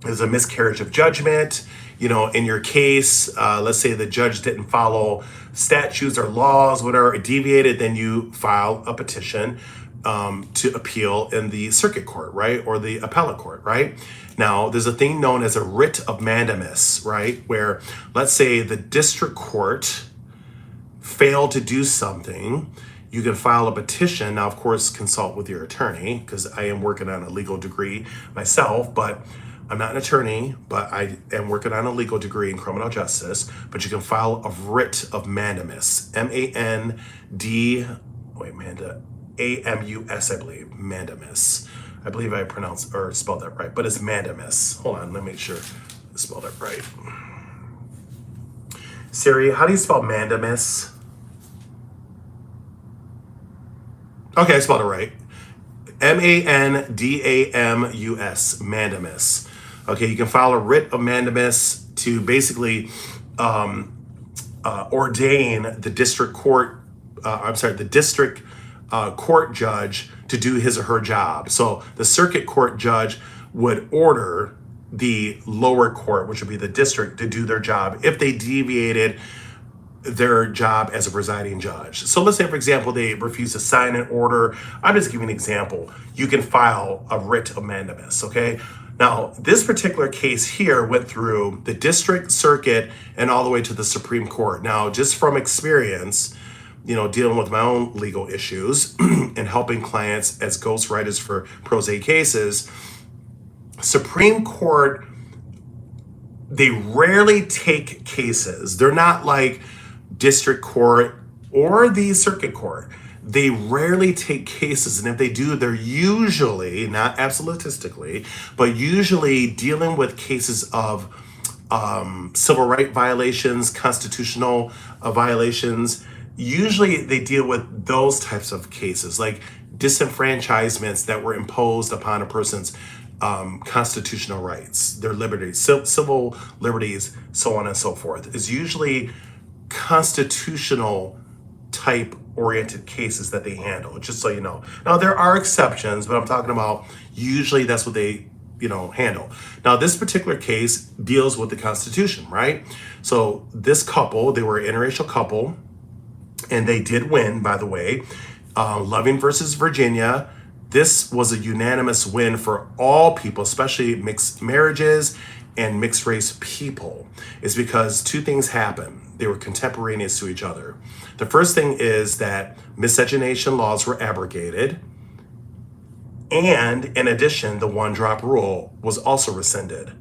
there's a miscarriage of judgment, in your case, let's say the judge didn't follow statutes or laws, whatever, it deviated, then you file a petition to appeal in the circuit court, right? Or the appellate court, right? Now, there's a thing known as a writ of mandamus, right? Where, let's say the district court failed to do something, you can file a petition. Now, of course, consult with your attorney, because I am working on a legal degree myself, but I'm not an attorney, but I am working on a legal degree in criminal justice. But you can file a writ of mandamus, A-M-U-S, I believe, mandamus. I believe I pronounced or spelled that right, but it's mandamus. Hold on, let me make sure I spelled it right. Siri, how do you spell mandamus? Okay, I spelled it right. M-A-N-D-A-M-U-S, mandamus. Okay, you can file a writ of mandamus to basically ordain the district court, the district court judge to do his or her job. So the circuit court judge would order the lower court, which would be the district, to do their job if they deviated their job as a presiding judge. So let's say, for example, they refuse to sign an order. I'm just giving an example. You can file a writ of mandamus, okay? Now, this particular case here went through the district, circuit, and all the way to the Supreme Court. Now, just from experience, dealing with my own legal issues and helping clients as ghostwriters for pro se cases, Supreme Court, they rarely take cases. They're not like district court or the circuit court. they rarely take cases, and if they do, they're usually, not absolutistically, but usually dealing with cases of civil right violations, constitutional violations. Usually they deal with those types of cases, like disenfranchisements that were imposed upon a person's constitutional rights, their liberties, civil liberties, so on and so forth. Is usually constitutional type oriented cases that they handle, just so you know. Now there are exceptions, but I'm talking about usually that's what they handle. Now this particular case deals with the Constitution, right? So this couple, they were an interracial couple, and they did win, by the way. Loving versus Virginia. This was a unanimous win for all people, especially mixed marriages and mixed race people. Is because two things happened. They were contemporaneous to each other. The first thing is that miscegenation laws were abrogated. And in addition, the one-drop rule was also rescinded.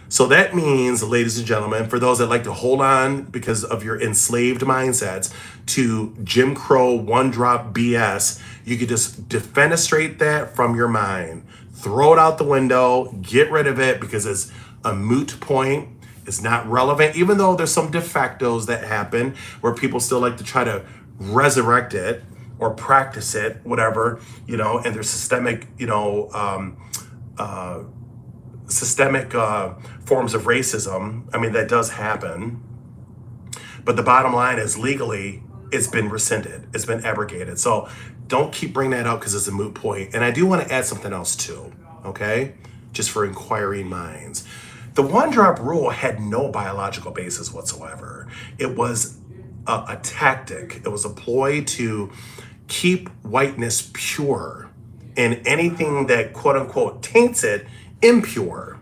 So that means, ladies and gentlemen, for those that like to hold on because of your enslaved mindsets to Jim Crow one-drop BS, you could just defenestrate that from your mind. Throw it out the window, get rid of it because it's a moot point. It's not relevant, even though there's some de factos that happen where people still like to try to resurrect it or practice it, whatever, and there's systemic, systemic forms of racism. I mean, that does happen. But the bottom line is legally, it's been rescinded. It's been abrogated. So don't keep bringing that up because it's a moot point. And I do want to add something else too, okay? Just for inquiring minds. The one-drop rule had no biological basis whatsoever. It was a tactic. It was a ploy to keep whiteness pure and anything that quote unquote taints it impure.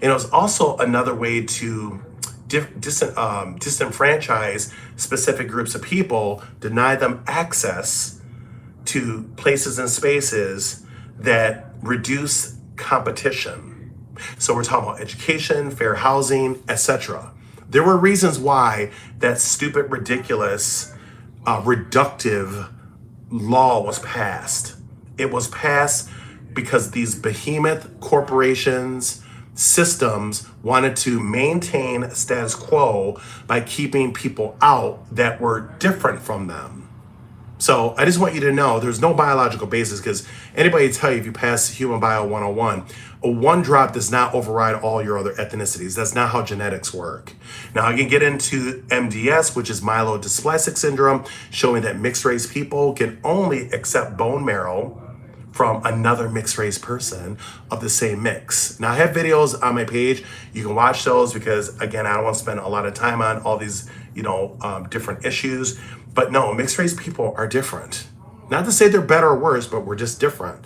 And it was also another way to disenfranchise specific groups of people, deny them access to places and spaces that reduce competition. So we're talking about education, fair housing, etc. There were reasons why that stupid, ridiculous, reductive law was passed. It was passed because these behemoth corporations, systems wanted to maintain status quo by keeping people out that were different from them. So I just want you to know there's no biological basis, because anybody tell you if you pass Human Bio 101, a one drop does not override all your other ethnicities. That's not how genetics work. Now I can get into MDS, which is myelodysplastic syndrome, showing that mixed race people can only accept bone marrow from another mixed race person of the same mix. Now I have videos on my page. You can watch those because, again, I don't want to spend a lot of time on all these, different issues. But no, mixed race people are different. Not to say they're better or worse, but we're just different.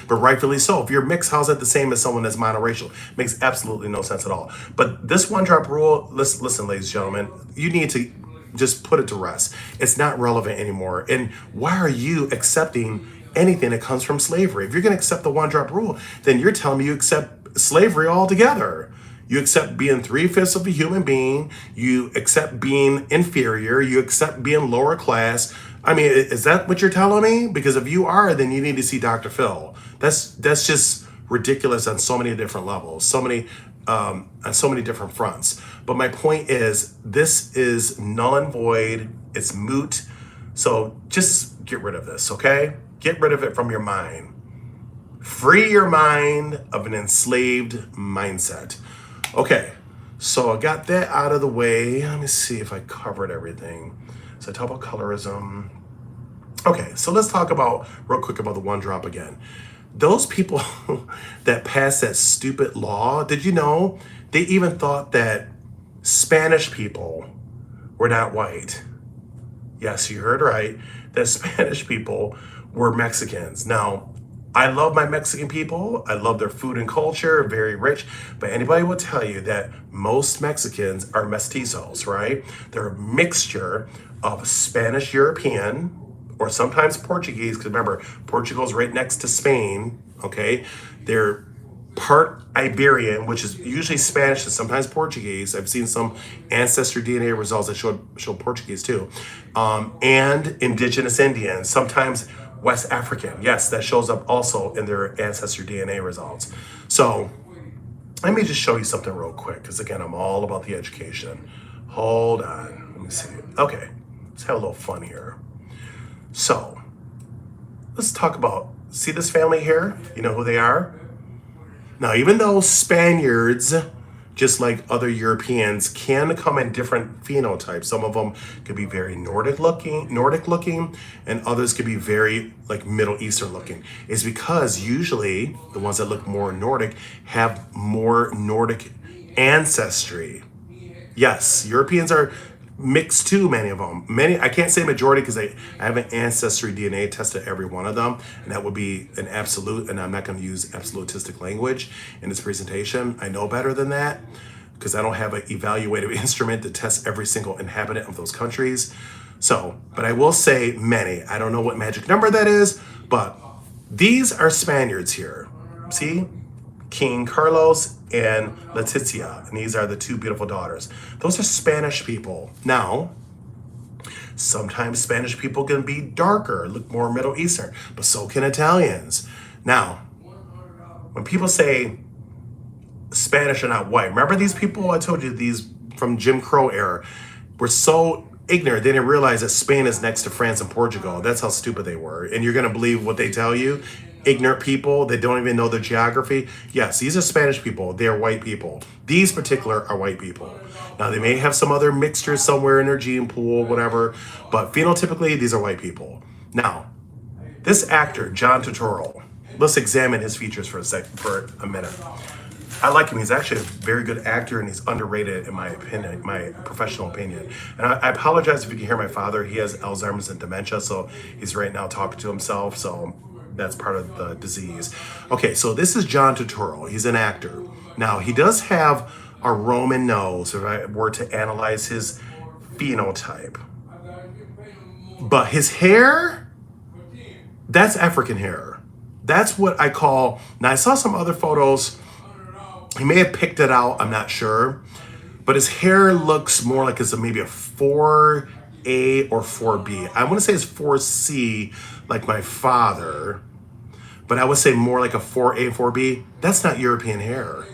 But rightfully so. If you're mixed, how's that the same as someone that's monoracial? Makes absolutely no sense at all. But this one drop rule, listen, ladies and gentlemen, you need to just put it to rest. It's not relevant anymore. And why are you accepting anything that comes from slavery? If you're going to accept the one drop rule, then you're telling me you accept slavery altogether. You accept being 3/5 of a human being. You accept being inferior. You accept being lower class. I mean, is that what you're telling me? Because if you are, then you need to see Dr. Phil. That's just ridiculous on so many different levels, on so many different fronts. But my point is, this is null and void. It's moot. So just get rid of this, okay? Get rid of it from your mind. Free your mind of an enslaved mindset. Okay, so I got that out of the way. Let me see if I covered everything. So I talk about colorism. Okay, so let's talk real quick about the one drop again. Those people that passed that stupid law, did you know they even thought that Spanish people were not white? Yes, you heard right, that Spanish people were Mexicans. Now, I love my Mexican people. I love their food and culture, very rich. But anybody will tell you that most Mexicans are mestizos, right? They're a mixture of Spanish European, or sometimes Portuguese, because remember, Portugal's right next to Spain, okay? They're part Iberian, which is usually Spanish and sometimes Portuguese. I've seen some ancestry DNA results that show Portuguese too, and indigenous Indian, sometimes West African. Yes, that shows up also in their ancestry DNA results. So let me just show you something real quick, because again, I'm all about the education. Hold on, let me see. Okay, let's have a little fun here. So let's talk about, see this family here? You know who they are? Now, even though Spaniards, just like other Europeans, can come in different phenotypes. Some of them could be very Nordic looking, and others could be very like Middle Eastern looking. It's because usually the ones that look more Nordic have more Nordic ancestry. Yes, Europeans are mixed too, many of them. I can't say majority because I haven't ancestry DNA tested every one of them, and that would be an absolute, and I'm not going to use absolutistic language in this presentation. I know better than that because I don't have an evaluative instrument to test every single inhabitant of those countries. So, but I will say many. I don't know what magic number that is, but these are Spaniards here. See? King Carlos and Letizia, and these are the two beautiful daughters. Those are Spanish people. Now, sometimes Spanish people can be darker, look more Middle Eastern, but so can Italians. Now, when people say Spanish are not white, remember these people I told you, these from Jim Crow era, were so ignorant, they didn't realize that Spain is next to France and Portugal. That's how stupid they were. And you're gonna believe what they tell you? Ignorant people that don't even know their geography. Yes, these are Spanish people. They are white people. These particular are white people. Now, they may have some other mixtures somewhere in their gene pool, whatever, but phenotypically, these are white people. Now, this actor, John Turturro, let's examine his features for a minute. I like him. He's actually a very good actor, and he's underrated in my opinion, my professional opinion. And I apologize if you can hear my father. He has Alzheimer's and dementia, so he's right now talking to himself, so that's part of the disease. Okay, so this is John Turturro. He's an actor. Now, he does have a Roman nose, if I were to analyze his phenotype. But his hair, that's African hair. That's what I call, now I saw some other photos, he may have picked it out, I'm not sure. But his hair looks more like it's maybe a 4A or 4B. I want to say it's 4C, like my father, but I would say more like a 4A, 4B. That's not European hair.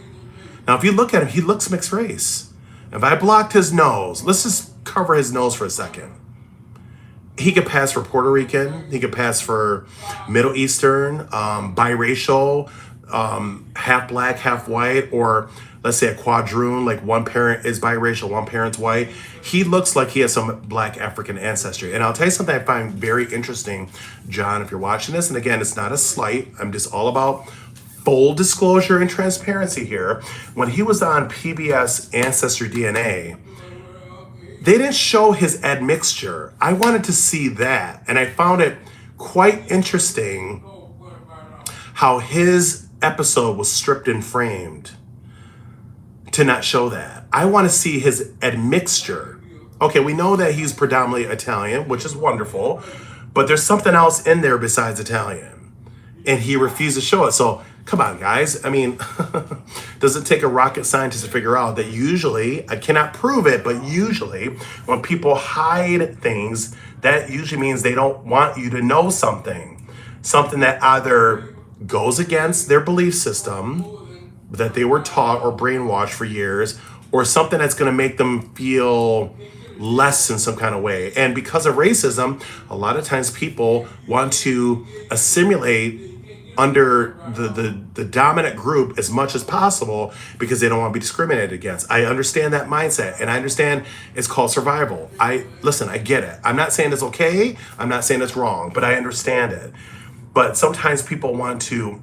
Now, if you look at him, he looks mixed race. If I blocked his nose, let's just cover his nose for a second. He could pass for Puerto Rican. He could pass for Middle Eastern, biracial, half black, half white, or let's say a quadroon, like one parent is biracial, one parent's white. He looks like he has some black African ancestry. And I'll tell you something I find very interesting, John, if you're watching this, and again, it's not a slight, I'm just all about full disclosure and transparency here. When he was on PBS Ancestry DNA, they didn't show his admixture. I wanted to see that, and I found it quite interesting how his episode was stripped and framed to not show that. I want to see his admixture. Okay, we know that he's predominantly Italian, which is wonderful, but there's something else in there besides Italian, and he refused to show it. So come on, guys. I mean, does it take a rocket scientist to figure out that usually, I cannot prove it, but usually when people hide things, that usually means they don't want you to know something that either goes against their belief system that they were taught or brainwashed for years, or something that's going to make them feel less in some kind of way. And because of racism, a lot of times people want to assimilate under the dominant group as much as possible because they don't want to be discriminated against. I understand that mindset, and I understand it's called survival. Listen, I get it. I'm not saying it's okay. I'm not saying it's wrong, but I understand it. But sometimes people want to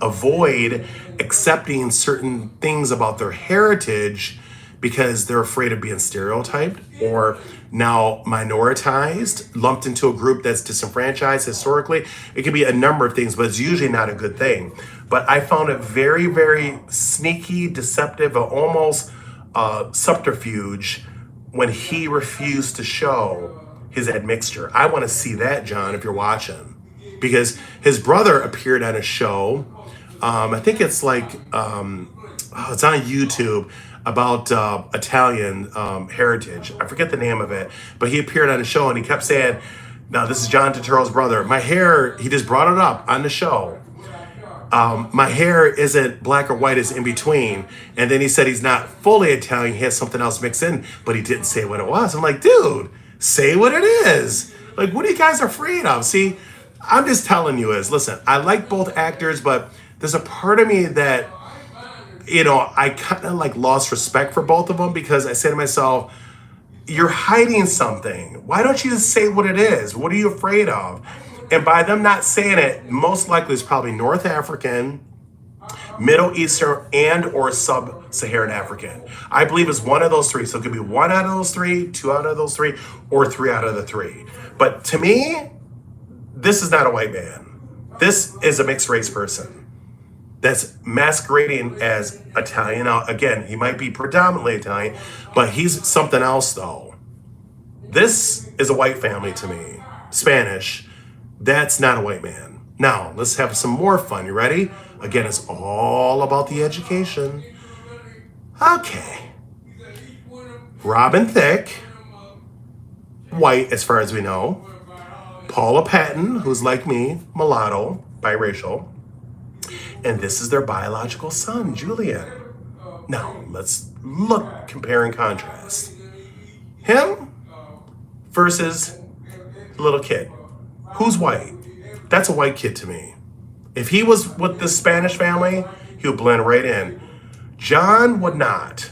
avoid accepting certain things about their heritage because they're afraid of being stereotyped or now minoritized, lumped into a group that's disenfranchised historically. It could be a number of things, but it's usually not a good thing. But I found it very, very sneaky, deceptive, almost subterfuge when he refused to show his admixture. I want to see that, John, if you're watching, because his brother appeared on a show I think it's like, it's on YouTube about Italian heritage. I forget the name of it, but he appeared on a show and he kept saying, now this is John Turturro's brother. My hair, he just brought it up on the show. My hair isn't black or white, it's in between. And then he said he's not fully Italian, he has something else mixed in, but he didn't say what it was. I'm like, dude, say what it is. Like, what are you guys afraid of? See, I'm just telling you listen, I like both actors, but there's a part of me that, I kind of like lost respect for both of them because I say to myself, you're hiding something. Why don't you just say what it is? What are you afraid of? And by them not saying it, most likely it's probably North African, Middle Eastern, and or Sub-Saharan African. I believe it's one of those three. So it could be one out of those three, two out of those three, or three out of the three. But to me, this is not a white man. This is a mixed race person that's masquerading as Italian. Now, again, he might be predominantly Italian, but he's something else though. This is a white family to me. Spanish. That's not a white man. Now, let's have some more fun. You ready? Again, it's all about the education. Okay. Robin Thicke, white as far as we know. Paula Patton, who's like me, mulatto, biracial. And this is their biological son, Julian. Now, let's look, compare and contrast. Him versus the little kid. Who's white? That's a white kid to me. If he was with the Spanish family, he would blend right in. John would not.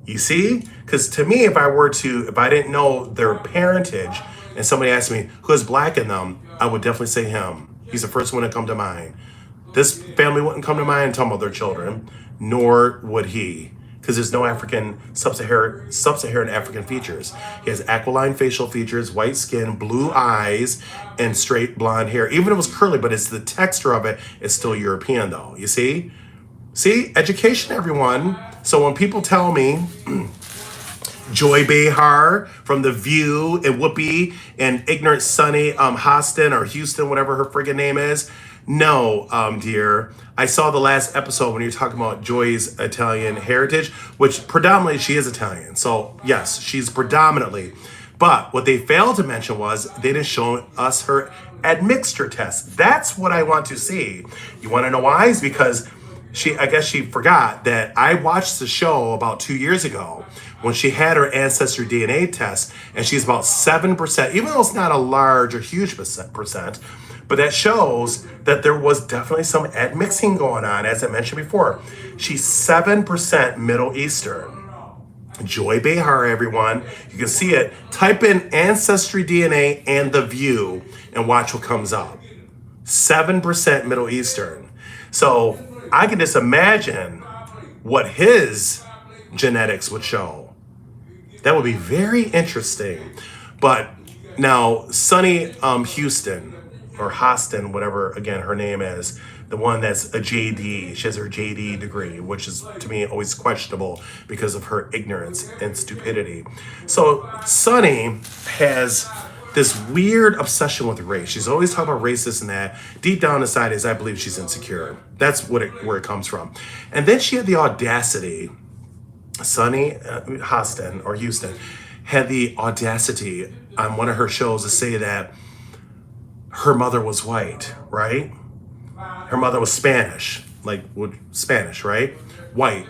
You see? Because to me, if I didn't know their parentage, and somebody asked me who has black in them, I would definitely say him. He's the first one to come to mind. This family wouldn't come to mind talking about their children, nor would he. Because there's no Sub-Saharan African features. He has aquiline facial features, white skin, blue eyes, and straight blonde hair. Even if it was curly, but it's the texture of it is still European though, you see? See, education, everyone. So when people tell me, Joy Behar from The View and Whoopi and ignorant Sunny Hostin or Houston, whatever her friggin' name is, no, dear. I saw the last episode when you're talking about Joy's Italian heritage, which predominantly she is Italian. So yes, she's predominantly. But what they failed to mention was they didn't show us her admixture test. That's what I want to see. You want to know why? It's because I guess she forgot that I watched the show about 2 years ago when she had her ancestry DNA test, and she's about 7%, even though it's not a large or huge percent. But that shows that there was definitely some admixing going on, as I mentioned before. She's 7% Middle Eastern. Joy Behar, everyone. You can see it. Type in Ancestry DNA and The View and watch what comes up. 7% Middle Eastern. So I can just imagine what his genetics would show. That would be very interesting. But now, Sunny Houston, or Hostin, whatever, again, her name is, the one that's a JD. She has her JD degree, which is, to me, always questionable because of her ignorance and stupidity. So Sunny has this weird obsession with race. She's always talking about race, this and that. Deep down inside is I believe she's insecure. That's where it comes from. And then she had the audacity, Sunny Hostin, or Houston, had the audacity on one of her shows to say that her mother was white, right? Her mother was Spanish, right? White.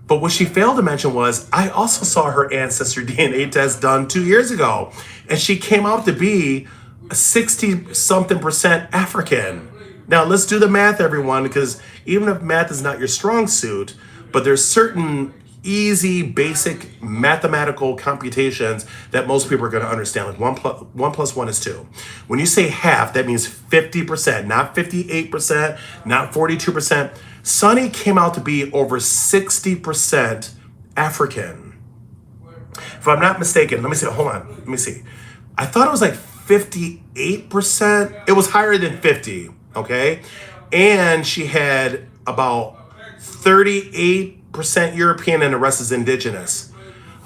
But what she failed to mention was, I also saw her ancestry DNA test done 2 years ago, and she came out to be 60-something% African. Now, let's do the math, everyone, because even if math is not your strong suit, but there's certain easy, basic mathematical computations that most people are going to understand. Like 1 plus 1 is 2. When you say half, that means 50%, not 58%, not 42%. Sunny came out to be over 60% African. If I'm not mistaken, let me see. Hold on. Let me see. I thought it was like 58%. It was higher than 50, okay? And she had about 38% European and the rest is indigenous.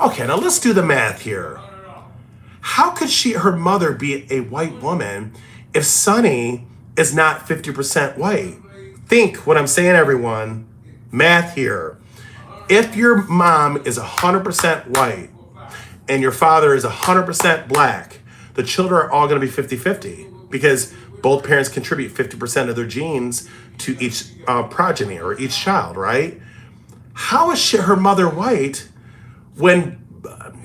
Okay, now let's do the math here. How could her mother be a white woman if Sunny is not 50% white? Think what I'm saying, everyone. Math here. If your mom is 100% white and your father is 100% black, the children are all going to be 50-50 because both parents contribute 50% of their genes to each progeny or each child, right? How is her mother white when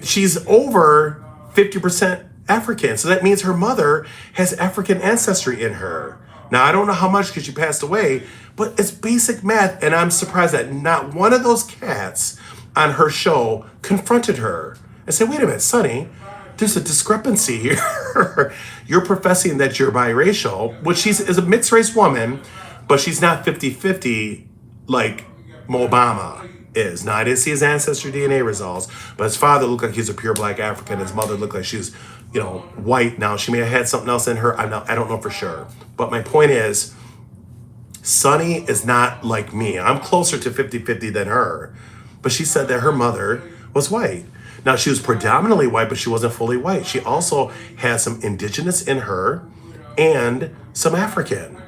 she's over 50% African? So that means her mother has African ancestry in her. Now, I don't know how much because she passed away, but it's basic math. And I'm surprised that not one of those cats on her show confronted her and said, wait a minute, Sonny, there's a discrepancy here. You're professing that you're biracial, which is a mixed race woman, but she's not 50-50 like Obama is. Now, I didn't see his ancestry DNA results, but his father looked like he's a pure black African. His mother looked like she's, white. Now, she may have had something else in her. I don't know for sure. But my point is, Sonny is not like me. I'm closer to 50-50 than her. But she said that her mother was white. Now, she was predominantly white, but she wasn't fully white. She also had some indigenous in her and some African.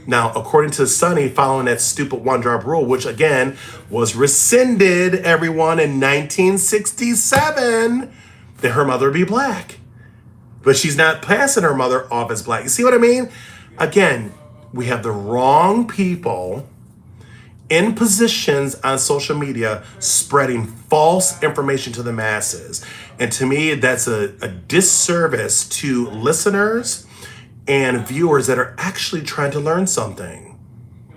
Now, according to Sonny, following that stupid one-drop rule, which again was rescinded, everyone, in 1967, that her mother would be black. But she's not passing her mother off as black. You see what I mean? Again, we have the wrong people in positions on social media spreading false information to the masses. And to me, that's a disservice to listeners and viewers that are actually trying to learn something.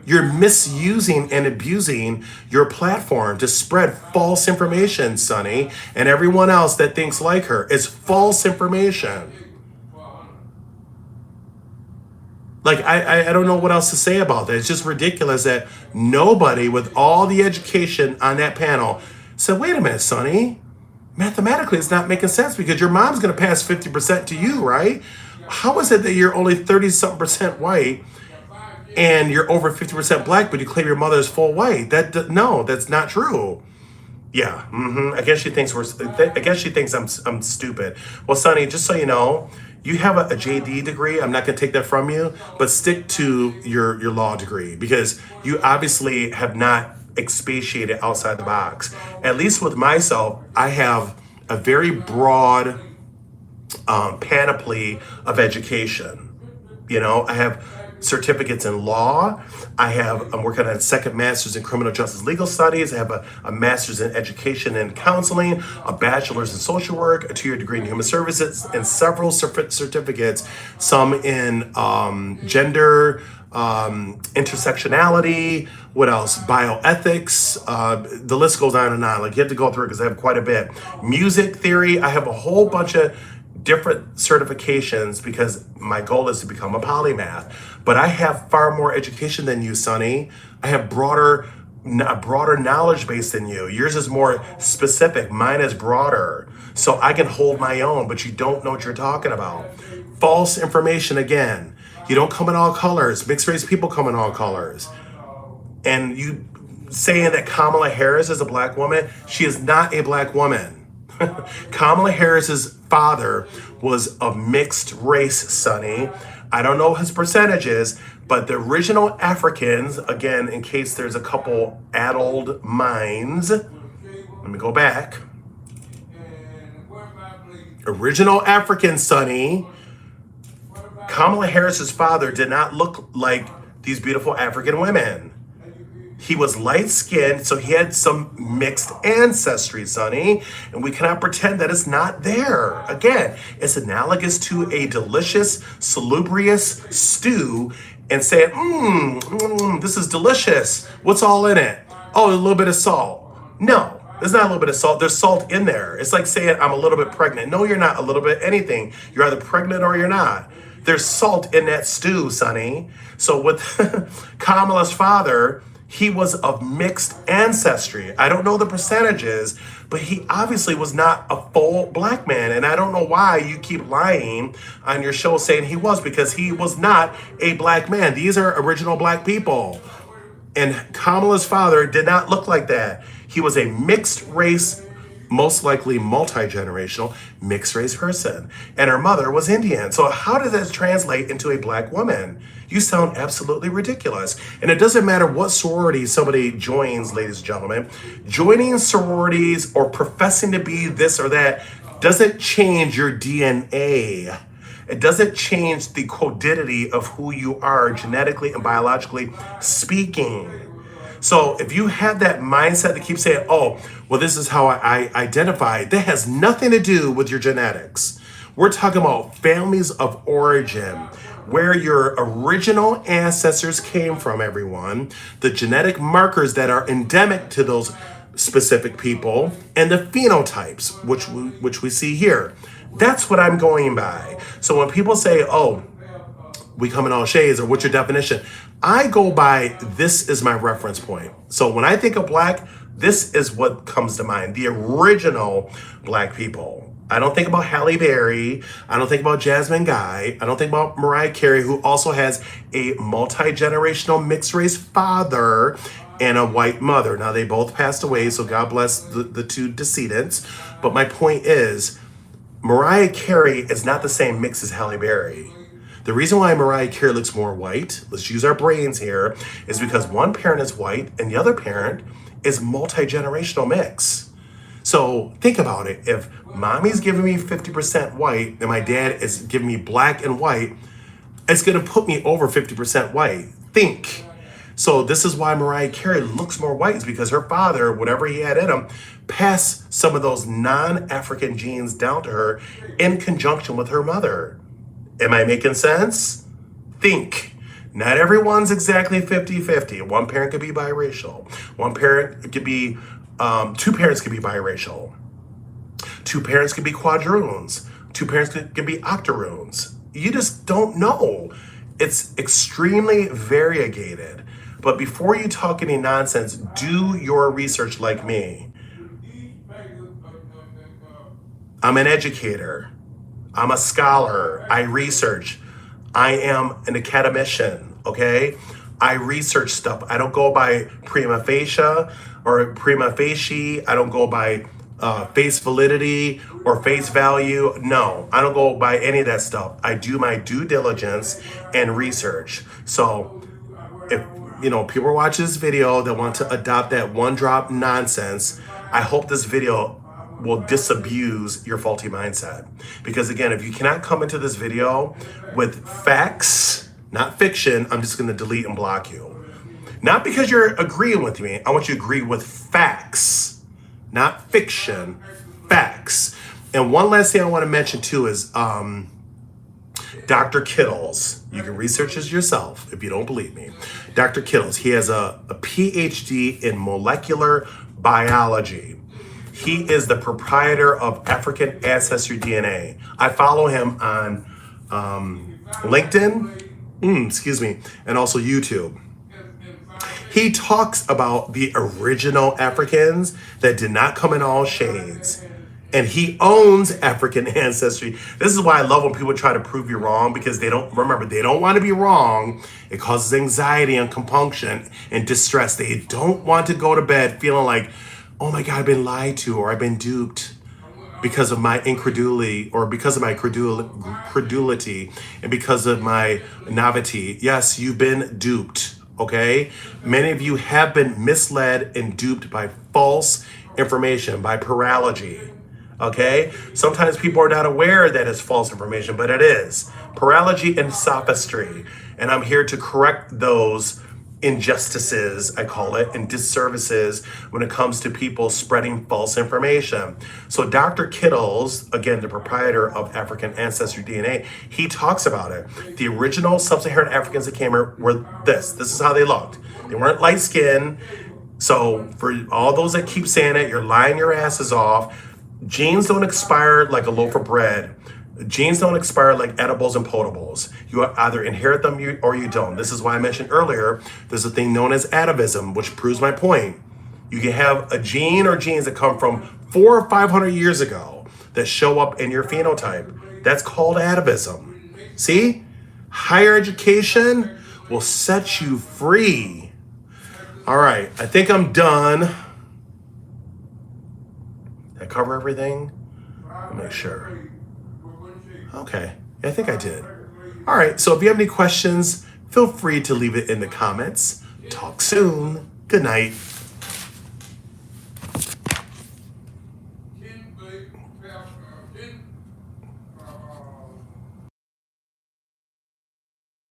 You're misusing and abusing your platform to spread false information, Sonny, and everyone else that thinks like her. It's false information. Like, I don't know what else to say about that. It's just ridiculous that nobody with all the education on that panel said, wait a minute, Sonny, mathematically it's not making sense because your mom's going to pass 50% to you, right? How is it that you're only 30-something% white and you're over 50% black, but you claim your mother is full white? No, that's not true. Yeah, I guess she thinks I'm stupid. Well, Sonny, just so you know, you have a JD degree. I'm not going to take that from you, but stick to your law degree because you obviously have not expatiated outside the box. At least with myself, I have a very broad panoply of education. I have certificates in law. I'm working on a second master's in criminal justice legal studies. I have a master's in education and counseling, a bachelor's in social work, a 2-year degree in human services, and several certificates, some in gender, intersectionality, what else? Bioethics, the list goes on and on. Like, you have to go through it because I have quite a bit. Music theory, I have a whole bunch of different certifications because my goal is to become a polymath. But I have far more education than you, Sonny. I have a broader knowledge base than you. Yours is more specific. Mine is broader. So I can hold my own, but you don't know what you're talking about. False information again. You don't come in all colors. Mixed race people come in all colors. And you saying that Kamala Harris is a black woman, she is not a black woman. Kamala Harris's father was of mixed race, Sonny. I don't know his percentages, but the original Africans, again, in case there's a couple addled minds, let me go back. Original Africans, Sonny. Kamala Harris's father did not look like these beautiful African women. He was light-skinned, so he had some mixed ancestry, Sonny, and we cannot pretend that it's not there. Again, it's analogous to a delicious, salubrious stew and saying, this is delicious. What's all in it? Oh, a little bit of salt. No, there's not a little bit of salt. There's salt in there. It's like saying I'm a little bit pregnant. No, you're not a little bit anything. You're either pregnant or you're not. There's salt in that stew, Sonny. So with Kamala's father, he was of mixed ancestry. I don't know the percentages, but he obviously was not a full black man. And I don't know why you keep lying on your show saying he was, because he was not a black man. These are original black people. And Kamala's father did not look like that. He was a mixed race most likely multi-generational mixed race person, and her mother was Indian. So how does that translate into a black woman? You sound absolutely ridiculous. And it doesn't matter what sorority somebody joins, ladies and gentlemen. Joining sororities or professing to be this or that doesn't change your DNA. It doesn't change the codidity of who you are genetically and biologically speaking. So if you have that mindset that keeps saying, oh, well, this is how I identify, that has nothing to do with your genetics. We're talking about families of origin, where your original ancestors came from, everyone, the genetic markers that are endemic to those specific people, and the phenotypes, which we see here. That's what I'm going by. So when people say, oh, we come in all shades, or what's your definition? I go by, this is my reference point. So when I think of black, this is what comes to mind. The original black people. I don't think about Halle Berry. I don't think about Jasmine Guy. I don't think about Mariah Carey, who also has a multi-generational mixed race father and a white mother. Now they both passed away, so God bless the two decedents. But my point is, Mariah Carey is not the same mix as Halle Berry. The reason why Mariah Carey looks more white, let's use our brains here, is because one parent is white and the other parent is multi-generational mix. So think about it. If mommy's giving me 50% white and my dad is giving me black and white, it's gonna put me over 50% white. Think. So this is why Mariah Carey looks more white, is because her father, whatever he had in him, passed some of those non-African genes down to her in conjunction with her mother. Am I making sense? Think. Not everyone's exactly 50-50. One parent could be biracial. One parent could be, two parents could be biracial. Two parents could be quadroons. Two parents could be octoroons. You just don't know. It's extremely variegated. But before you talk any nonsense, do your research like me. I'm an educator. I'm a scholar. I research. I am an academician, okay? I research stuff. I don't go by prima facie or prima facie. I don't go by face validity or face value. No, I don't go by any of that stuff. I do my due diligence and research. So if people are watching this video that want to adopt that one drop nonsense, I hope this video will disabuse your faulty mindset. Because again, if you cannot come into this video with facts, not fiction, I'm just gonna delete and block you. Not because you're agreeing with me, I want you to agree with facts, not fiction, facts. And one last thing I wanna mention too is Dr. Kittles. You can research this yourself if you don't believe me. Dr. Kittles, he has a PhD in molecular biology. He is the proprietor of African Ancestry DNA. I follow him on LinkedIn, and also YouTube. He talks about the original Africans that did not come in all shades. And he owns African ancestry. This is why I love when people try to prove you wrong, because they don't want to be wrong. It causes anxiety and compunction and distress. They don't want to go to bed feeling like, oh my God, I've been lied to, or I've been duped because of my incredulity, or because of my credulity, and because of my naivety. Yes, you've been duped, okay? Many of you have been misled and duped by false information, by paralogy, okay? Sometimes people are not aware that it's false information, but it is. Paralogy and sophistry. And I'm here to correct those injustices, I call it, and disservices when it comes to people spreading false information. So Dr. Kittles, again, the proprietor of African Ancestry DNA, he talks about it. The original Sub-Saharan Africans that came here were this. This is how they looked. They weren't light skinned. So for all those that keep saying it, you're lying your asses off. Genes don't expire like a loaf of bread. Genes don't expire like edibles and potables. You either inherit them or you don't. This is why I mentioned earlier, there's a thing known as atavism, which proves my point. You can have a gene or genes that come from 400 or 500 years ago that show up in your phenotype. That's called atavism. See? Higher education will set you free. All right, I think I'm done. Did I cover everything? I'll make sure. Okay, I think I did. All right, so if you have any questions, feel free to leave it in the comments. Talk soon. Good night.